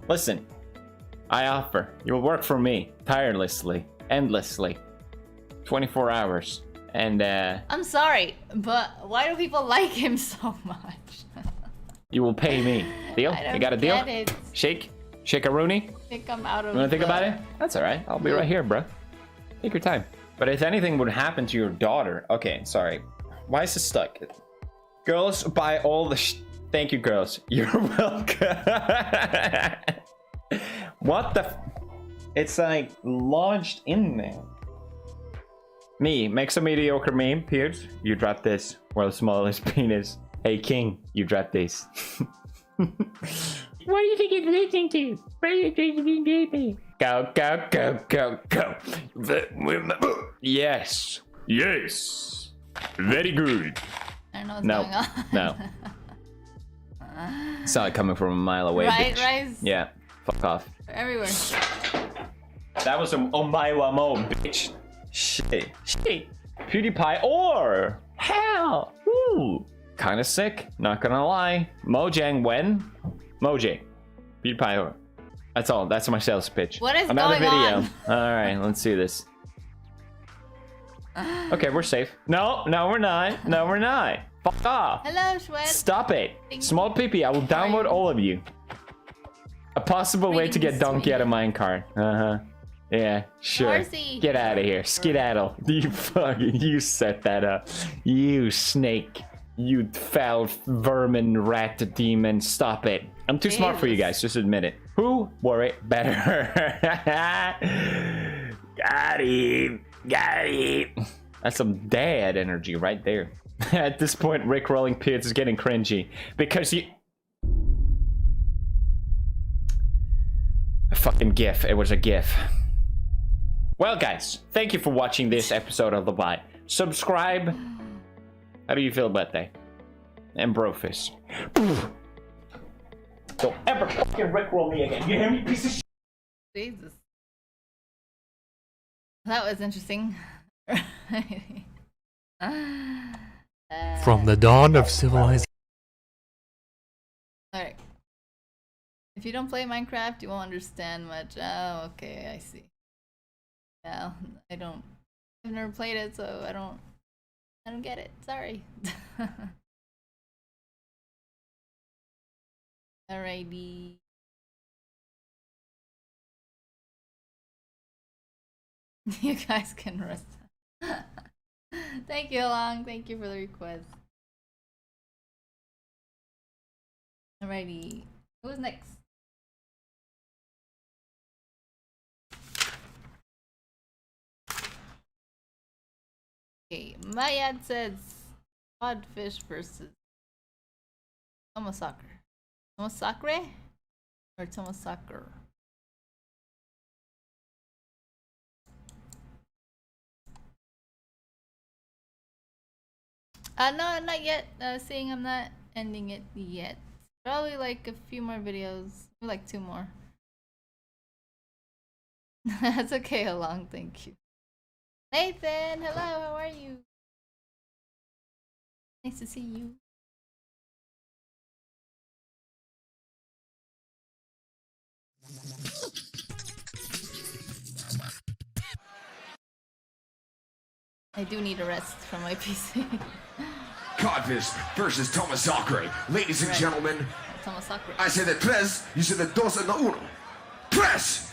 Listen, I offer. You will work for me, tirelessly, endlessly, 24 hours, and I'm sorry, but why do people like him so much? you will pay me. Deal? I don't You got a deal? get it. Shake? Shake a Rooney? I think I'm out of You wanna think about it? That's alright. I'll be right here, bro. Take your time. But if anything would happen to your daughter... Okay, sorry. Why is it stuck? Girls, buy all the Thank you, girls. You're welcome. What the... It's like lodged in there. Me, makes a mediocre meme. Pierce, you drop this. World's smallest penis. Hey, King, you drop this. What do you think it's listening to? Go, go, go, go, go. Yes. Yes. Very good. I don't know what's going on. No. It's not like coming from a mile away. Right, bitch. right. Yeah. Fuck off. They're everywhere. That was some Omaywamo, bitch. Shit. Shit. PewDiePie or hell. Ooh. Kinda sick. Not gonna lie. Mojang when? Mojang. PewDiePie or. That's all. That's my sales pitch. What is Another going video. on? Alright, let's see this. Okay, we're safe. No, no, we're not. No, we're not. Fuck off. Hello, Shwed. Stop it. Small peepee, I will download all of you. A possible way to get Donkey out of minecart. Uh-huh. Yeah, sure. Horsey. Get out of here. Skedaddle. You set that up. You snake. You foul vermin rat demon. Stop it. I'm too smart for you guys, just admit it. Who wore it better? Got him. Got him. That's some dad energy right there. At this point, Rickrolling Pierce is getting cringy because you... A fucking gif. It was a gif. Well, guys, thank you for watching this episode of The Bite. Subscribe. How do you feel about that? And Brofist. Don't ever fucking Rickroll me again. You hear me, piece of shit? Jesus. That was interesting. From the dawn of civilization. Alright. If you don't play Minecraft, you won't understand much. Oh, okay, I see. Yeah, I've never played it, so I don't get it. Sorry. Alrighty. You guys can rest. Thank you, Long. Thank you for the request. Alrighty. Who's next? Okay, Mayad says Codfish versus Tomosakre. Tomosakre? Or Tomosakre? No, not yet. Saying I'm not ending it yet. Probably like a few more videos. Like 2 more. That's okay, Along. Thank you. Nathan, hello. How are you? Nice to see you. I do need a rest from my PC. Codfish versus Tomosakre. Ladies and gentlemen, Tomosakre. I say the tres, you say the dos and the uno. Tres!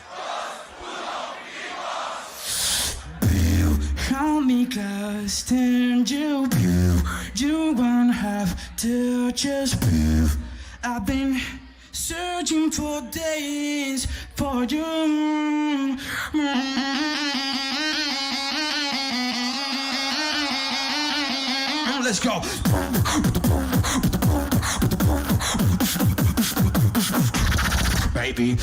Hold me close, turn you blue. You won't have to just prove. I've been searching for days for you. Let's go. Baby.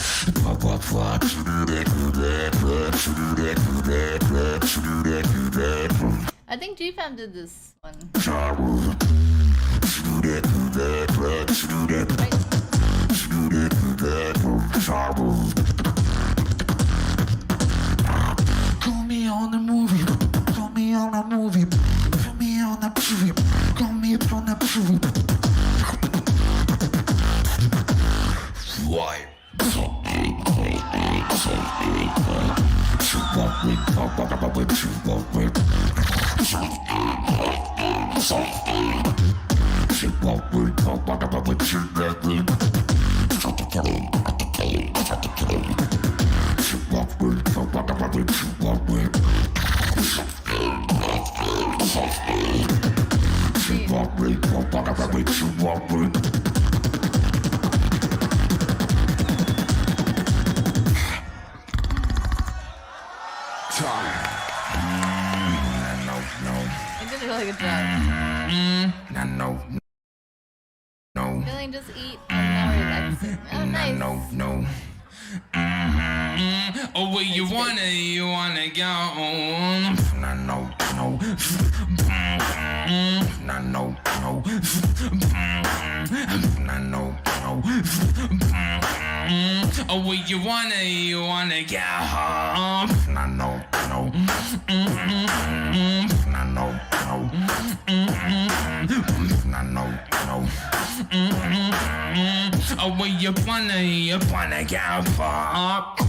I think GFam did this one. Call me on the movie. Call me on the movie. Call me on the movie. Call me on the movie. Why? I did a really good job. Feeling just eat and now relaxing. Oh, nice. Oh, where you wanna go? Oh, where you wanna go? Oh, where you wanna go? Oh, where you wanna up?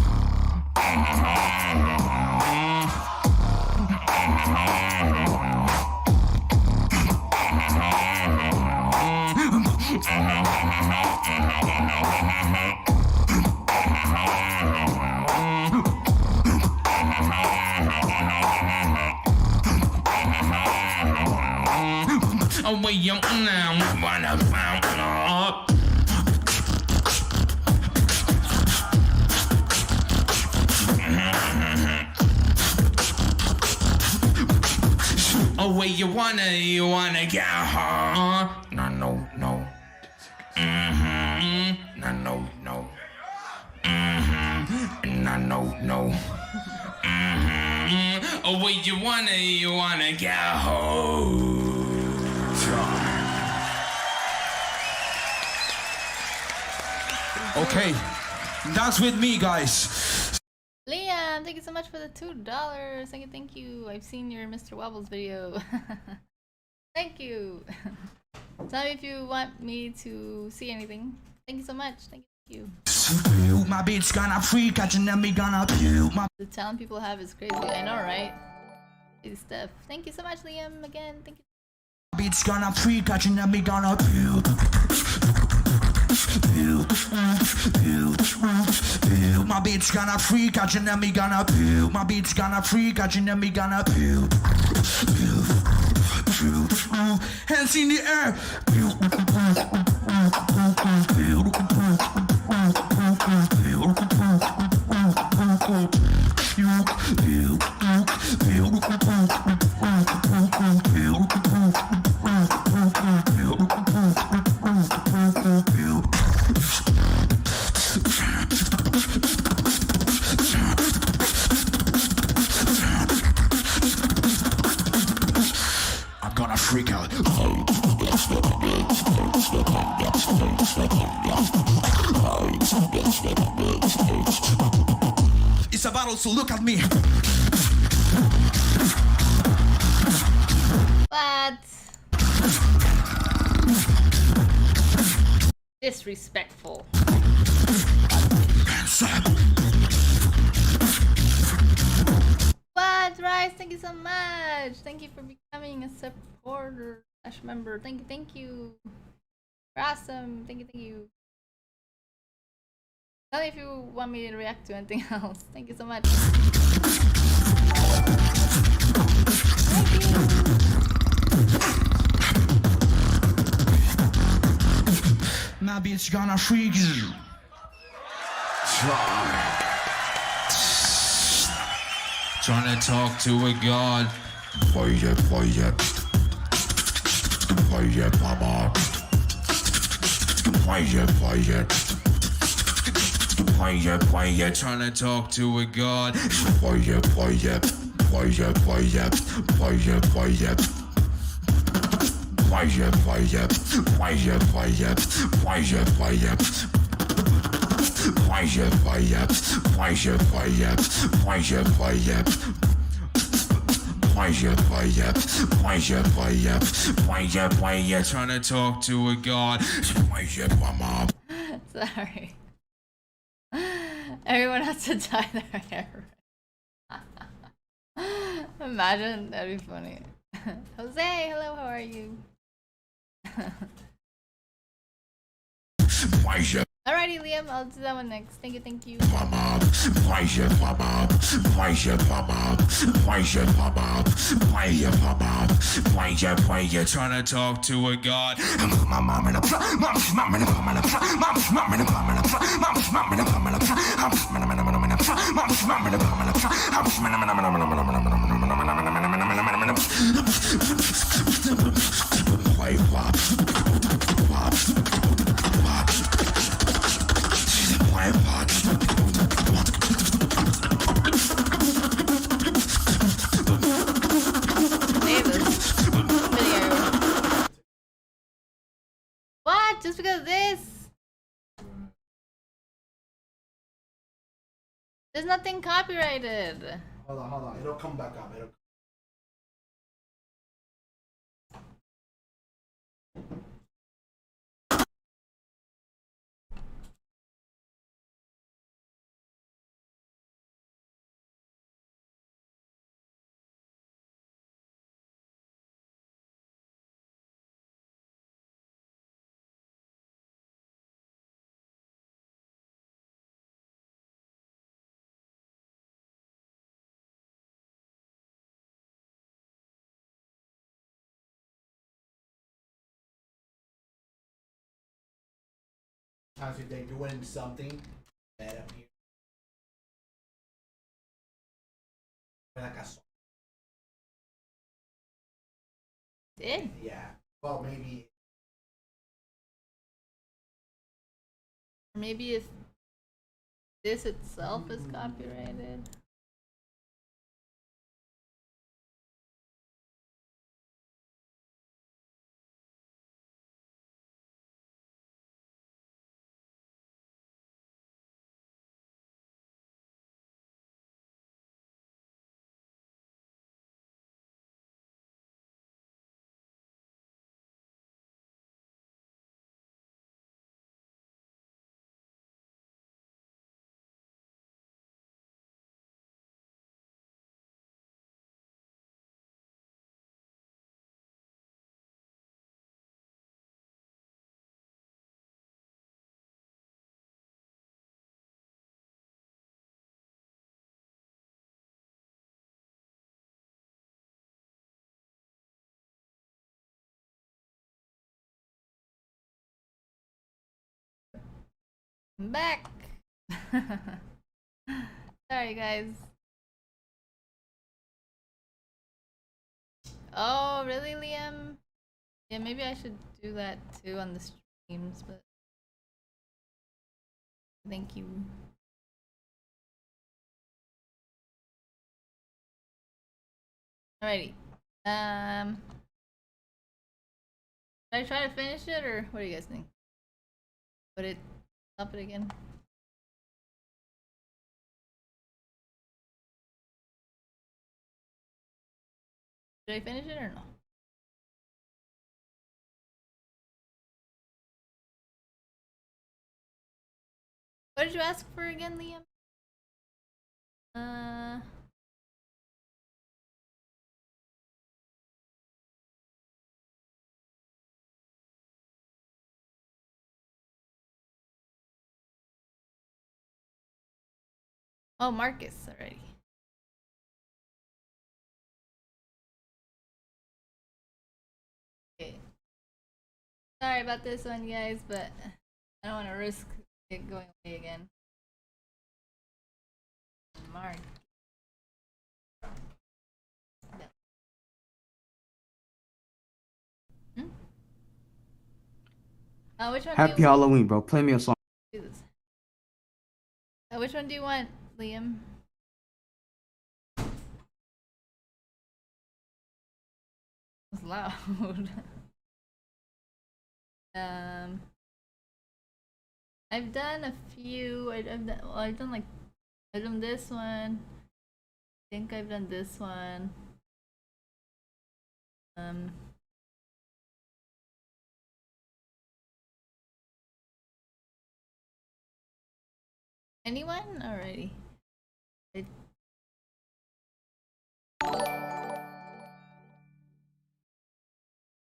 Oh, where you wanna go? No. No. Oh, where you wanna go? Okay, dance with me, guys. Liam, thank you so much for the $2. Thank you. I've seen your Mr. Wobbles video. Thank you. Tell me if you want me to see anything. Thank you so much. Thank you. My beat's gonna freak out and then me gonna The talent people have is crazy. I know, right? It's stuff. Thank you so much, Liam. Again, thank you. My beat's gonna freak out and then me gonna My beat's gonna freak out and then me gonna My beat's gonna freak out and then me gonna Hands in the air. I'm gonna freak out. It's a battle, so look at me. What? Disrespectful. What, Rice? Thank you so much. Thank you for becoming a supporter / member. Thank you. You're awesome. Thank you. Tell me if you want me to react to anything else. Thank you so much. My bitch gonna freak you. Trying to talk to a god. Fire, fire. Fire, mama. Fire, fire. Fire, fire. Trying to talk to a god. Fire, fire. Fire, fire. Fire, fire. Fire, fire. Fire, fire. Fire, fire. Fire, fire, fire, fire, fire, fire. Fire, fire, fire, fire, fire, fire. Trying to talk to a god. Fire, mama. Sorry. Everyone has to dye their hair. Imagine, that'd be funny. Jose, hello, how are you? Alrighty, Liam, I'll do that one next. Thank you, thank you. Trying to talk to a god. What? Just because of this? There's nothing copyrighted. Hold on. It'll come back up. Sometimes if they're doing something that up here, like I saw. Did? Yeah. Well, maybe. Maybe if this itself is copyrighted. I'm back. Sorry, guys. Oh, really, Liam? Yeah, maybe I should do that too on the streams, but thank you. Alrighty. Should I try to finish it, or what do you guys think? Put it up it again. Should I finish it or no? What did you ask for again, Liam? Oh, Marcus already. Okay. Sorry about this one, guys, but I don't want to risk it going away again. Mark. Which one? Happy Halloween, bro. Play me a song. Jesus. Which one do you want, Liam? It's loud. I've done a few. I've done this one. I think I've done this one. Anyone? Alrighty.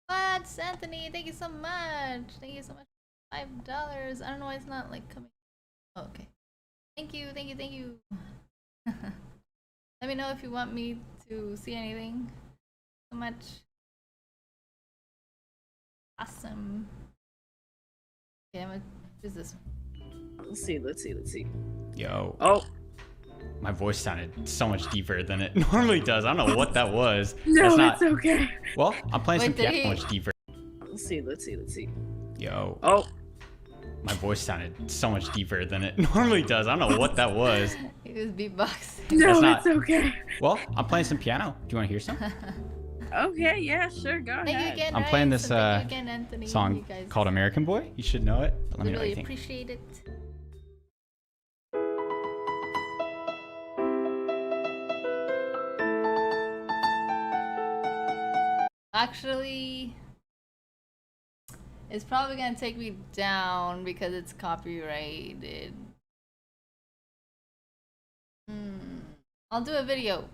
What? Anthony, thank you so much. Thank you so much. $5. I don't know why it's not like coming. Oh, okay. Thank you, thank you, thank you. Let me know if you want me to see anything. So much. Awesome. Okay, I'm gonna choose this one. Let's see, let's see, let's see. Yo. Oh. My voice sounded so much deeper than it normally does. I don't know what that was. No, That's not... it's okay. Well, I'm playing some Wait, piano much deeper. Let's see, let's see, let's see. Yo. Oh. My voice sounded so much deeper than it normally does. I don't know what that was. It was beatboxing. No, That's it's okay. Well, I'm playing some piano. Do you want to hear some? Okay, yeah, sure, go ahead. Thank you again, I'm playing this thank you again, Anthony. song You guys called American Boy. You should know it. But let me know what really you think. appreciate it. Actually, it's probably gonna take me down because it's copyrighted. I'll do a video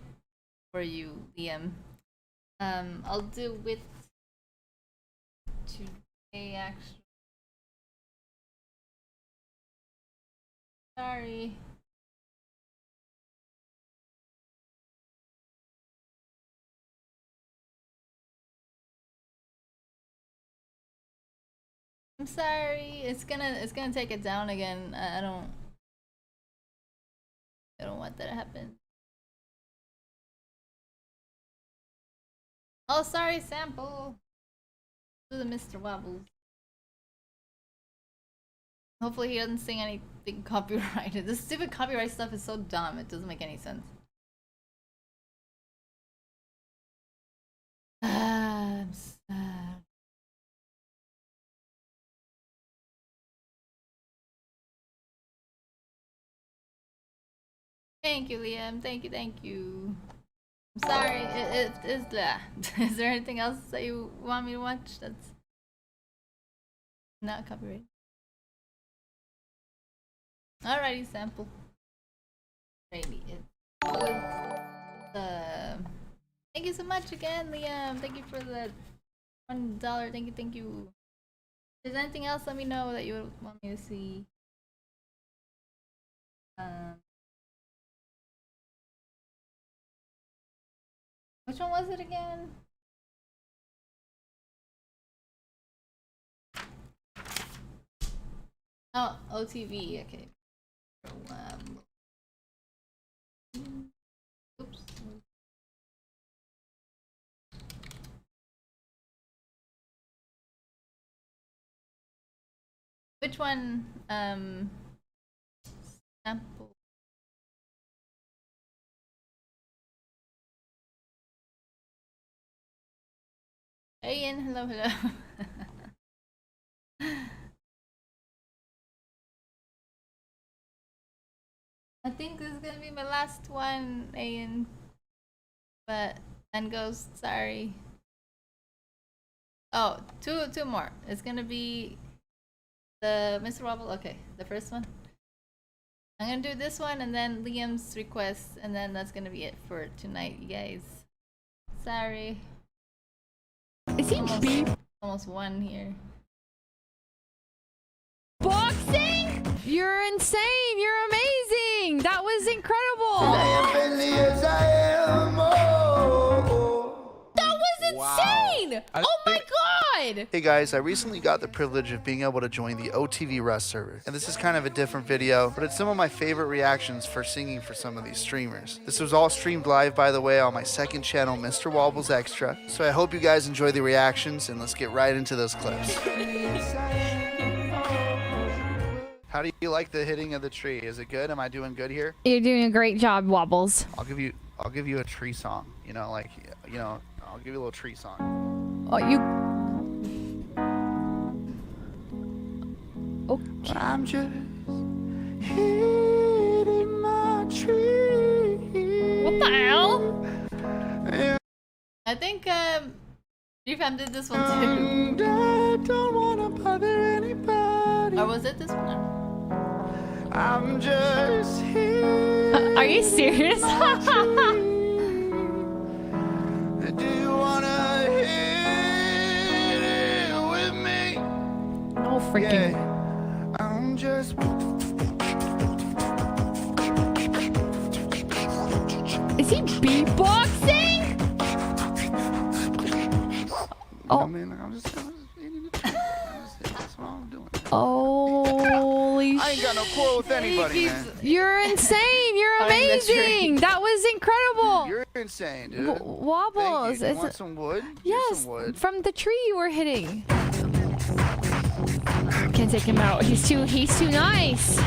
for you, Liam. I'll do with today actually. Sorry. I'm sorry. It's gonna take it down again. I don't want that to happen. Oh, sorry, sample. Do the Mr. Wobbles. Hopefully he doesn't sing anything copyrighted. This stupid copyright stuff is so dumb. It doesn't make any sense. I'm sad. Thank you, Liam. Thank you, thank you. I'm sorry. Is there anything else that you want me to watch that's not copyrighted? Alrighty, sample. Righty. Thank you so much again, Liam. Thank you for the $1. Thank you, thank you. If there's anything else, let me know that you would want me to see. Which one was it again? Oh, OTV, okay. Oops. Which one, sample? Hey Ian, hello, hello. I think this is gonna be my last one, Ian. But then Ghost, sorry. Oh, two more. It's gonna be the Mr. Wobble. Okay, the first one. I'm gonna do this one and then Liam's request, and then that's gonna be it for tonight, you guys. Sorry. Is he almost one here. Boxing? You're insane. You're amazing. That was incredible. That was insane. Oh my god. Hey guys, I recently got the privilege of being able to join the OTV Rust server. And this is kind of a different video, but it's some of my favorite reactions for singing for some of these streamers. This was all streamed live, by the way, on my second channel, Mr. Wobbles Extra. So I hope you guys enjoy the reactions, and let's get right into those clips. How do you like the hitting of the tree? Is it good? Am I doing good here? You're doing a great job, Wobbles. I'll give you a tree song. You know, like, you know, I'll give you a little tree song. Oh, you. Okay. I'm just hitting my tree. What the hell? I think Refam did this one too. I don't wanna bother anybody. Or was it this one? I'm just here. Are you serious? Do you wanna hit it with me? No freaking. Yeah. I'm just. Is he beatboxing? Oh. I mean, I'm just hitting the tree. That's what I'm doing. Holy I ain't got no quarrel with anybody, man. You're insane. You're amazing. That was incredible. You're insane, dude. Wobbles. Thank you. Want some wood? Yes, some wood. from the tree you were hitting. Can't take him out. He's too nice.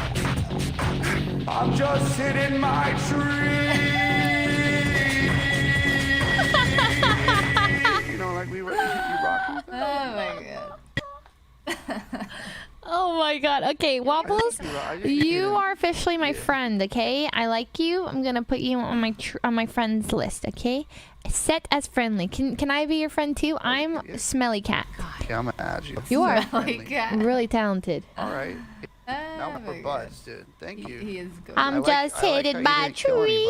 I'm just hitting my tree. You know, like we were rocking with that. Oh my god. Oh my god. Okay, Wobbles, you are officially my friend, okay? I like you. I'm gonna put you on my friends list, okay? Set as friendly. Can I be your friend too? I'm Smelly Cat. Okay, I'm gonna add you. You are Cat. really talented. All right. Now we're buds, dude. Thank you. He is good. I'm just hitting my tree.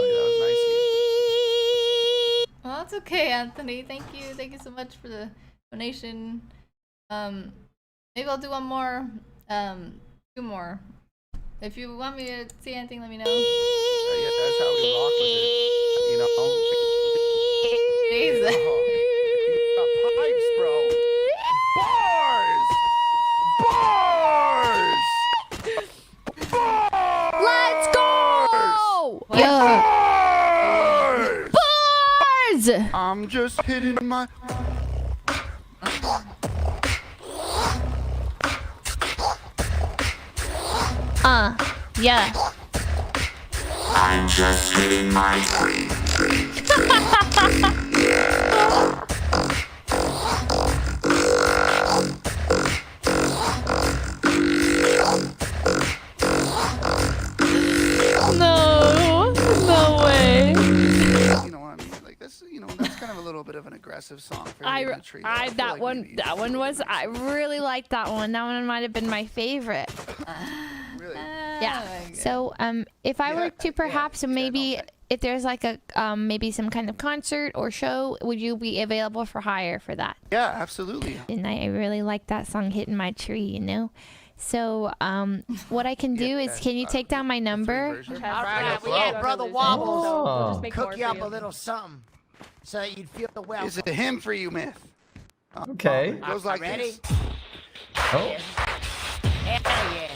Well, that's okay, Anthony. Thank you. Thank you so much for the donation. Maybe I'll do one more. 2 more. If you want me to see anything, let me know. Yeah, that's how we rock with it. You know. Jesus. Pipes, bro. Bars. Bars. Let's go! Yeah. Bars. I'm just hitting my. Yeah. I'm just hitting my tree. No way. You know what I mean? Like that's, you know, that's kind of a little bit of an aggressive song for hitting the tree. I really liked that one. That one might have been my favorite. Really? Yeah. So, if I were to perhaps maybe if there's like a maybe some kind of concert or show, would you be available for hire for that? Yeah, absolutely. And I really like that song, "Hitting My Tree," you know. So, what I can do is, can you take down my number? Alright, we had Brother Wobbles. So we'll cook you up a little something so that you'd feel the welcome. It's a hymn for you, Myth. Okay. It goes like ready? this. Oh. Hell yeah.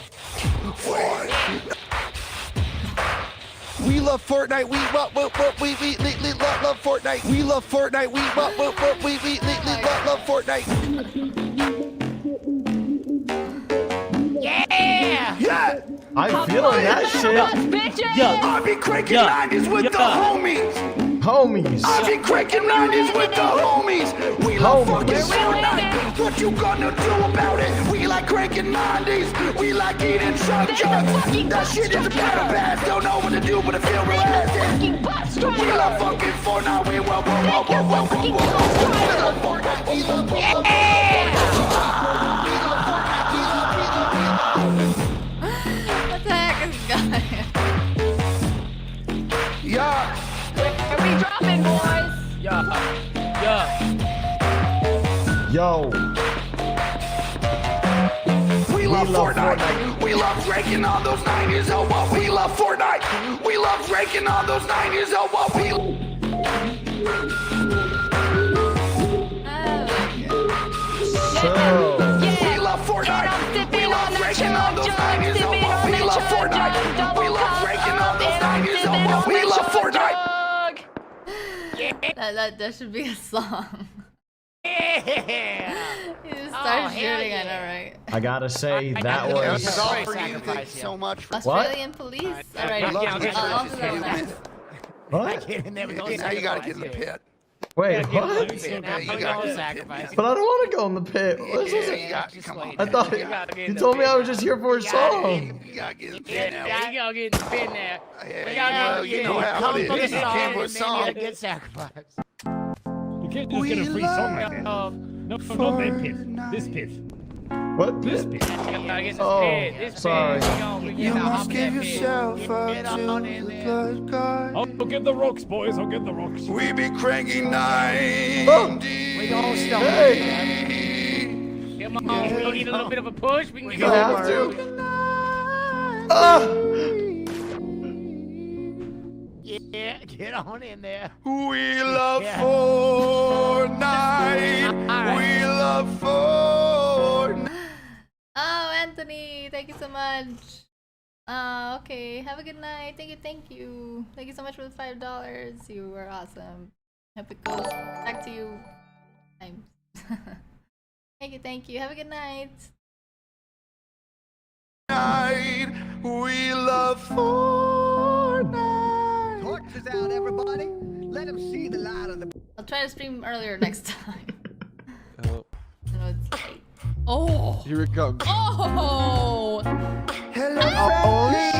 We love Fortnite. We love Fortnite. We love Fortnite. We love Fortnite. Yeah! Yeah! I'm feeling that shit. Yeah. I be cranking 90s with the homies. I be cranking 90s with the homies. We love fucking Fortnite. What you gonna do about it? We like cranking 90s. We like eating truck jumps. That shit is a battle pass. Don't know what to do, but I feel real ass. We love fucking Fortnite. We love Fortnite. We love Fortnite. What the heck is going on? Yeah. Where we dropping, boys? Yo. We love Fortnite. We love breaking on those 90s. Oh, what we love Fortnite. We love breaking on those 90s. Oh, what we. We love Fortnite. We love breaking on those 90s. Oh, what we love Fortnite. We love breaking on those 90s. Oh, what we love Fortnite. That should be a song. You just start shooting, I know, right? I gotta say, that was... This is all for you. Thank you so much. For Australian police? Alright, What? Now you gotta get in the pit. Wait, what? Yeah, you gotta get in the pit. But I don't want to go in the pit. This isn't... I thought you told me I was just here for a song. You gotta get in the pit now. Yeah, you gotta get in the pit now. Well, you know how it is. You can't put a song. Get sacrificed. You can't just get a free song like that. No, not that piff. This piff. What? This piff. Oh, sorry. You must give yourself up to the blood god. I'll get the rocks, boys. I'll get the rocks. We be cranking 90. We don't stop. Come on, we'll need a little bit of a push. We can I have to. Yeah, get on in there. We love Fortnite. We love Fortnite. Oh, Anthony, thank you so much. Okay, have a good night. Thank you. Thank you so much for the $5. You were awesome. Hope it goes back to you. Times. Thank you. Have a good night. We love Fortnite. Torches out, everybody. Let them see the light of the. I'll try to stream earlier next time. Oh. I know it's late. Oh! Here it comes. Oh! Hello, friendly.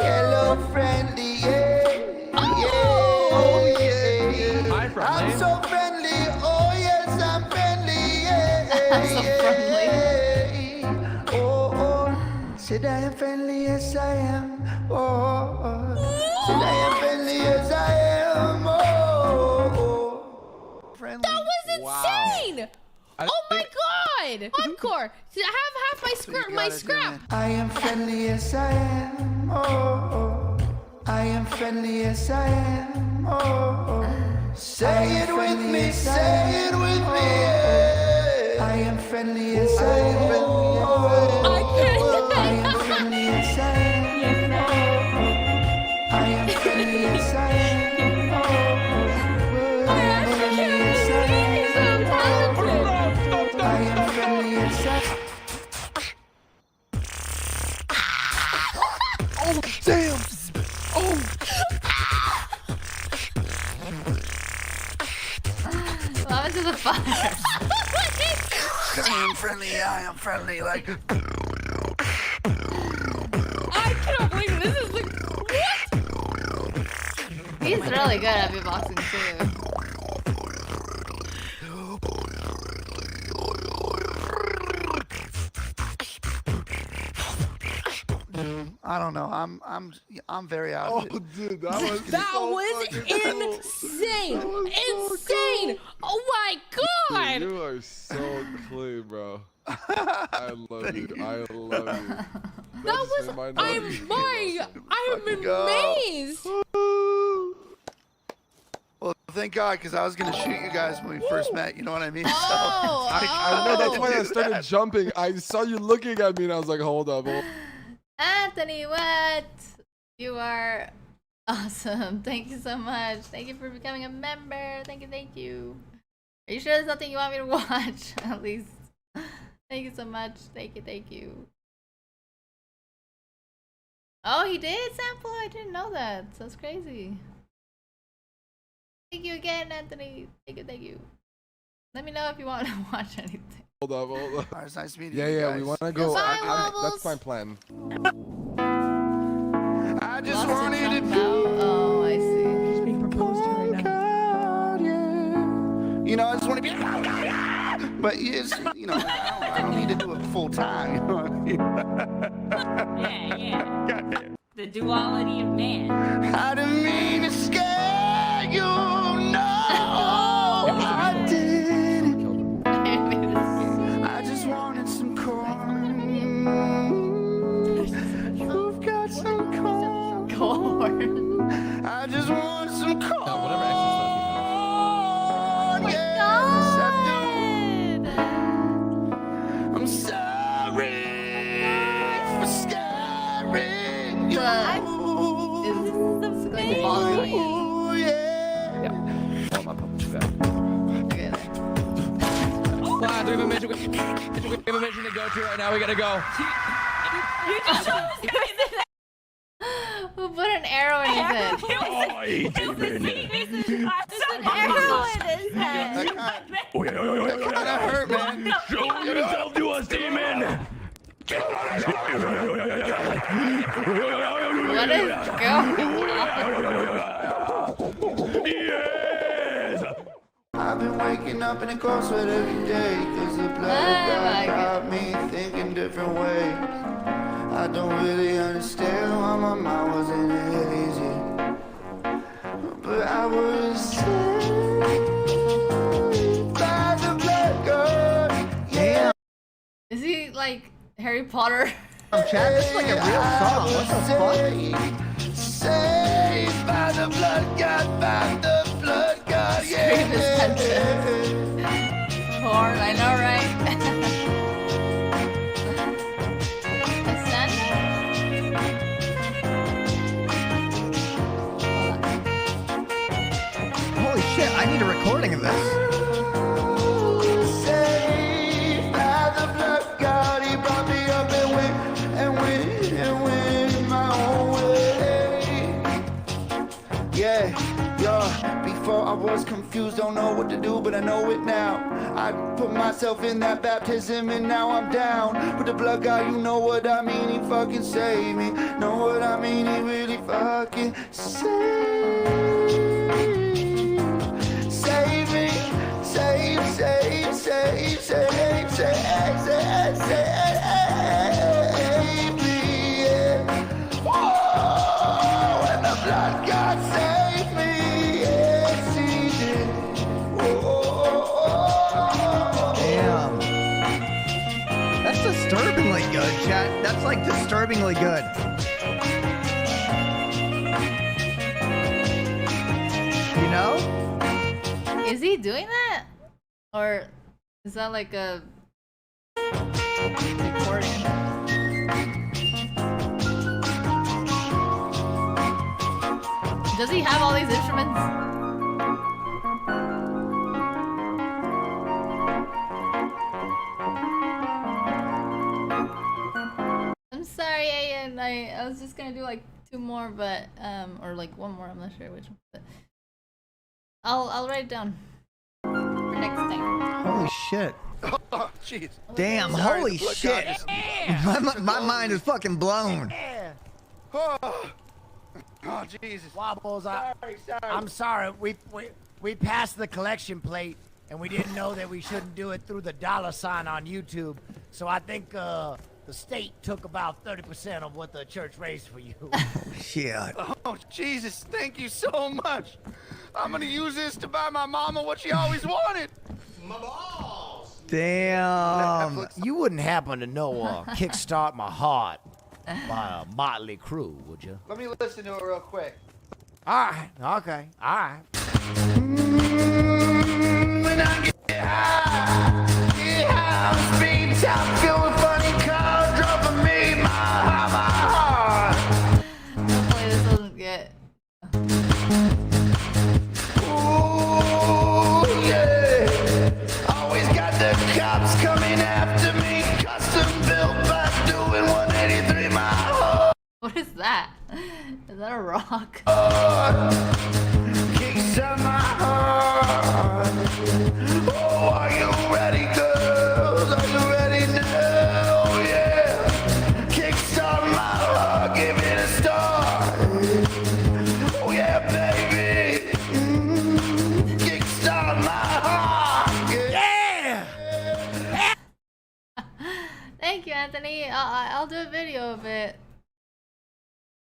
Hello, friendly. Yeah. Oh, yeah. Hi, friendly. I'm so friendly. Oh, yes, I'm friendly. Yeah. I'm so friendly. Oh. Said I am friendly, yes, I am. Oh. Said I am friendly, yes, I am. Oh. Friendly. That was insane! Oh my god! Encore! Have half my scrap! I am friendly, yes I am. Oh, I am friendly, yes I am. Oh, say it with me, say it with me. I am friendly, yes I am. I am friendly, yes I am. I am friendly, yes I am. I am friendly, yes I am. Oh, damn. Oh. What happened to the fire? I am friendly, like. I cannot believe this is like. What? He's really good at beatboxing too. I don't know. I'm very out of it. Oh, dude, that was insane! Insane! Oh my god! You are so clean, bro. I love you. I love you. That was I am amazed! Well, thank God, because I was gonna shoot you guys when we first met. You know what I mean? I know, that's why I started jumping. I saw you looking at me and I was like, hold up. Anthony, what? You are awesome. Thank you so much. Thank you for becoming a member. Thank you. Are you sure there's nothing you want me to watch? At least. Thank you so much. Thank you. Oh, he did sample? I didn't know that. That's crazy. Thank you again, Anthony. Thank you. Let me know if you want to watch anything. Hold up. It's nice meeting you. Yeah, we want to go. Bye, that's my plan. I just wanted to be. Oh, I see. He's being proposed to right now. You know, I just want to be. But it's, you know, I don't need to do it full time. You know what I mean? Yeah. The duality of man. I didn't mean to scare you. No, I didn't. I just wanted some corn. You've got some corn. I just want some corn. I'm sorry for scaring you. We have a mission to go to right now. We gotta go. You just showed us guys. Who put an arrow in his head? Arrow in his head. That hurt, man. Show yourself to us, demon. What is going on? Yes. I've been waking up in a cold sweat every day, cause the blood of God got me thinking different ways. I don't really understand why my mind wasn't hazy, but I was saved by the blood God. Yeah. Is he like Harry Potter? Chat, this is like a real song. What the fuck? Saved by the blood God, by the blood God. Scream is porn, I know, right? Holy shit, I need a recording of this. Saved by the blood God, he brought me up and went my own way. Yeah, before I was confused, don't know what to do, but I know it now. I put myself in that baptism and now I'm down. With the blood God, you know what I mean, he fucking saved me. Know what I mean, he really fucking saved me. Save me, yeah. Whoa, and the blood God saved me, yes he did. Damn. That's disturbingly good, chat. That's like disturbingly good. You know? Is he doing that? Or is that like a recording? Does he have all these instruments? I'm sorry, Ian. I was just gonna do like 2 more, but or like 1 more. I'm not sure which one. But I'll write it down for next time. Holy shit. Oh, jeez. Damn, Sorry, holy the blood shit. God My mind is fucking blown. Oh, Jesus. Wobbles, Sorry. I'm sorry. We passed the collection plate, and we didn't know that we shouldn't do it through the $sign on YouTube. So I think the state took about 30% of what the church raised for you. Shit. Oh, Jesus, thank you so much. I'm gonna use this to buy my mama what she always wanted. My balls. Damn. You wouldn't happen to know Kickstart My Heart by a Motley Crue, would you? Let me listen to it real quick. All right. Okay. All right. When I get high, speed top filled with funny cars, dropping me my heart. Hopefully this doesn't get. Ooh, yeah. Always got the cops coming after me. Custom built by doing 183 miles. What is that? Is that a rock? Kicks on my heart. Oh, are you ready, girls? Are you ready now? Oh, yeah. Kicks on my heart. Give it a start. Oh, yeah, baby. Kicks on my heart. Yeah. Thank you, Anthony. I'll do a video of it.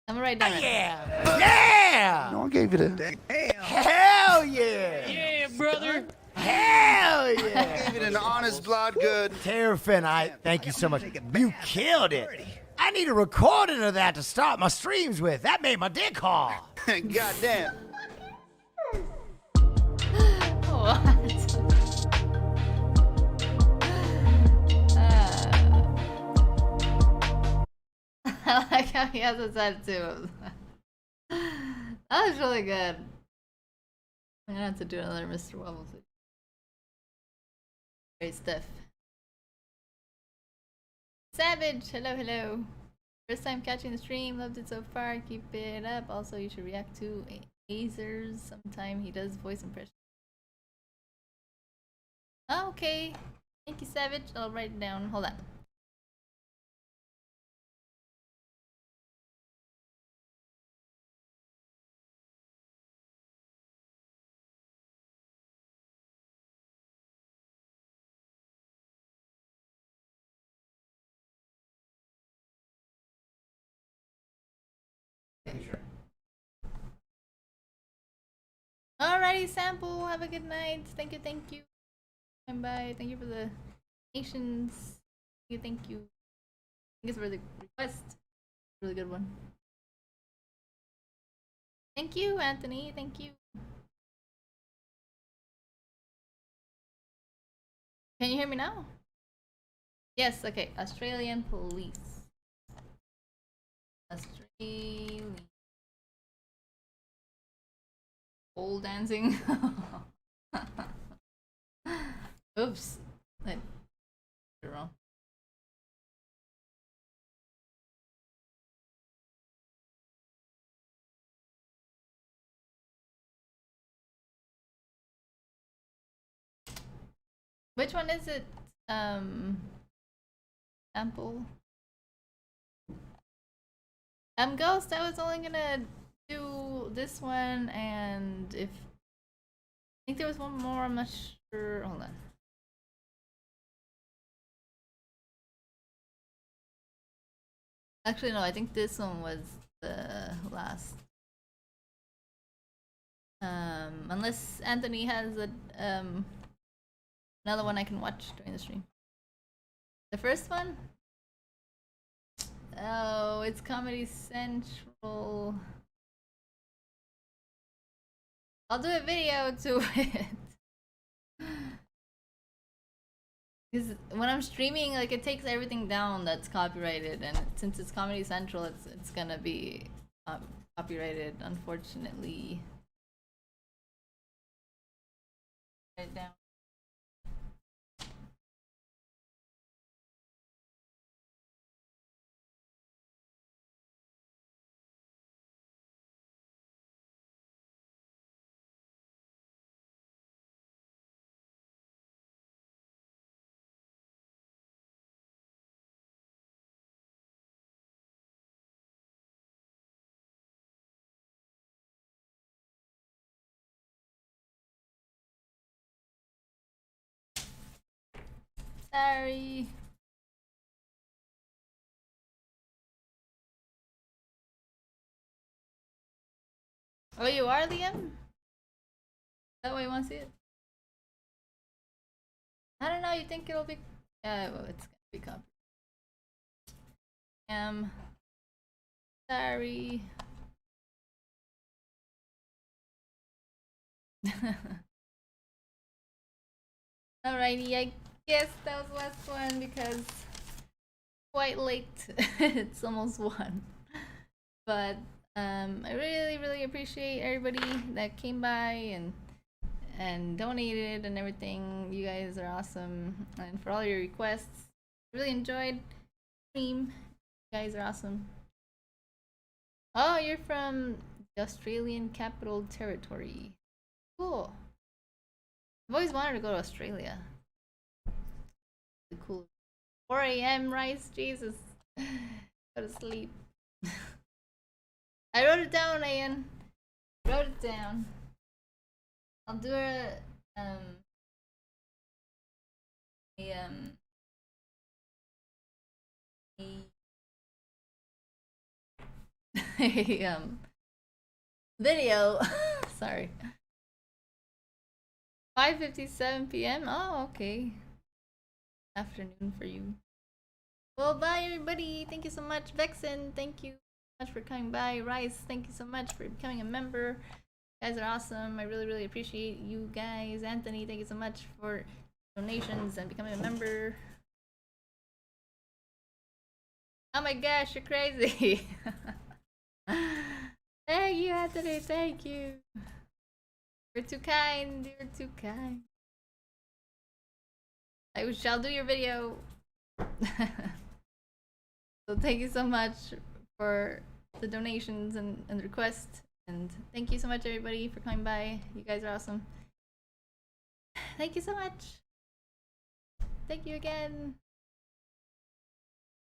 I'm gonna write down. Yeah. Yeah. No one gave you the. Hell yeah. Yeah, brother. Hell yeah. Gave it an honest blood good. Terrafin, thank you so much. You killed it. I need a recording of that to start my streams with. That made my dick hard. Goddamn. What? I like how he has a tattoo. That was really good. I'm gonna have to do another Mr. Wobbles. Great stuff. Savage, hello, hello. First time catching the stream, loved it so far. Keep it up. Also, you should react to Azers sometime. He does voice impression. Oh, okay. Thank you, Savage. I'll write it down. Hold on. Alrighty, Sample. Have a good night. Thank you, thank you. And bye. Thank you for the nations. Thank you, thank you. Thank you for the request. Really good one. Thank you, Anthony. Thank you. Can you hear me now? Yes, okay. Australian police. Australian. Pole dancing. Oops. I did it wrong. Which one is it? Sample. Ghost, I was only gonna do this one, and if I think there was one more, I'm not sure. Hold on. Actually, no, I think this one was the last. Unless Anthony has a another one I can watch during the stream. The first one? Oh, it's Comedy Central. I'll do a video to it. Because when I'm streaming, like, it takes everything down that's copyrighted, and since it's Comedy Central, it's gonna be copyrighted, unfortunately. Write it down. Sorry. Oh, you are Liam? That way you want to see it? I don't know, you think it'll be... well, it's gonna be copied. Sorry. Alrighty, I guess that was the last one because quite late. It's almost 1. But I really appreciate everybody that came by and donated and everything. You guys are awesome, and for all your requests, really enjoyed the stream. You guys are awesome. Oh, you're from the Australian Capital Territory. Cool. I've always wanted to go to Australia. Cool. 4 a.m. Rice, Jesus. Go to sleep. I wrote it down, Ian. Wrote it down. I'll do a video. Sorry. 5:57 p.m. Oh, okay. Afternoon for you. Well, bye everybody. Thank you so much, Vexen. Thank you so much for coming by. Rice, thank you so much for becoming a member. You guys are awesome. I really appreciate you guys. Anthony, thank you so much for donations and becoming a member. Oh my gosh, you're crazy. Thank you, Anthony. Thank you. You're too kind. You're too kind. I shall do your video. So thank you so much for the donations and requests. And thank you so much, everybody, for coming by. You guys are awesome. Thank you so much. Thank you again.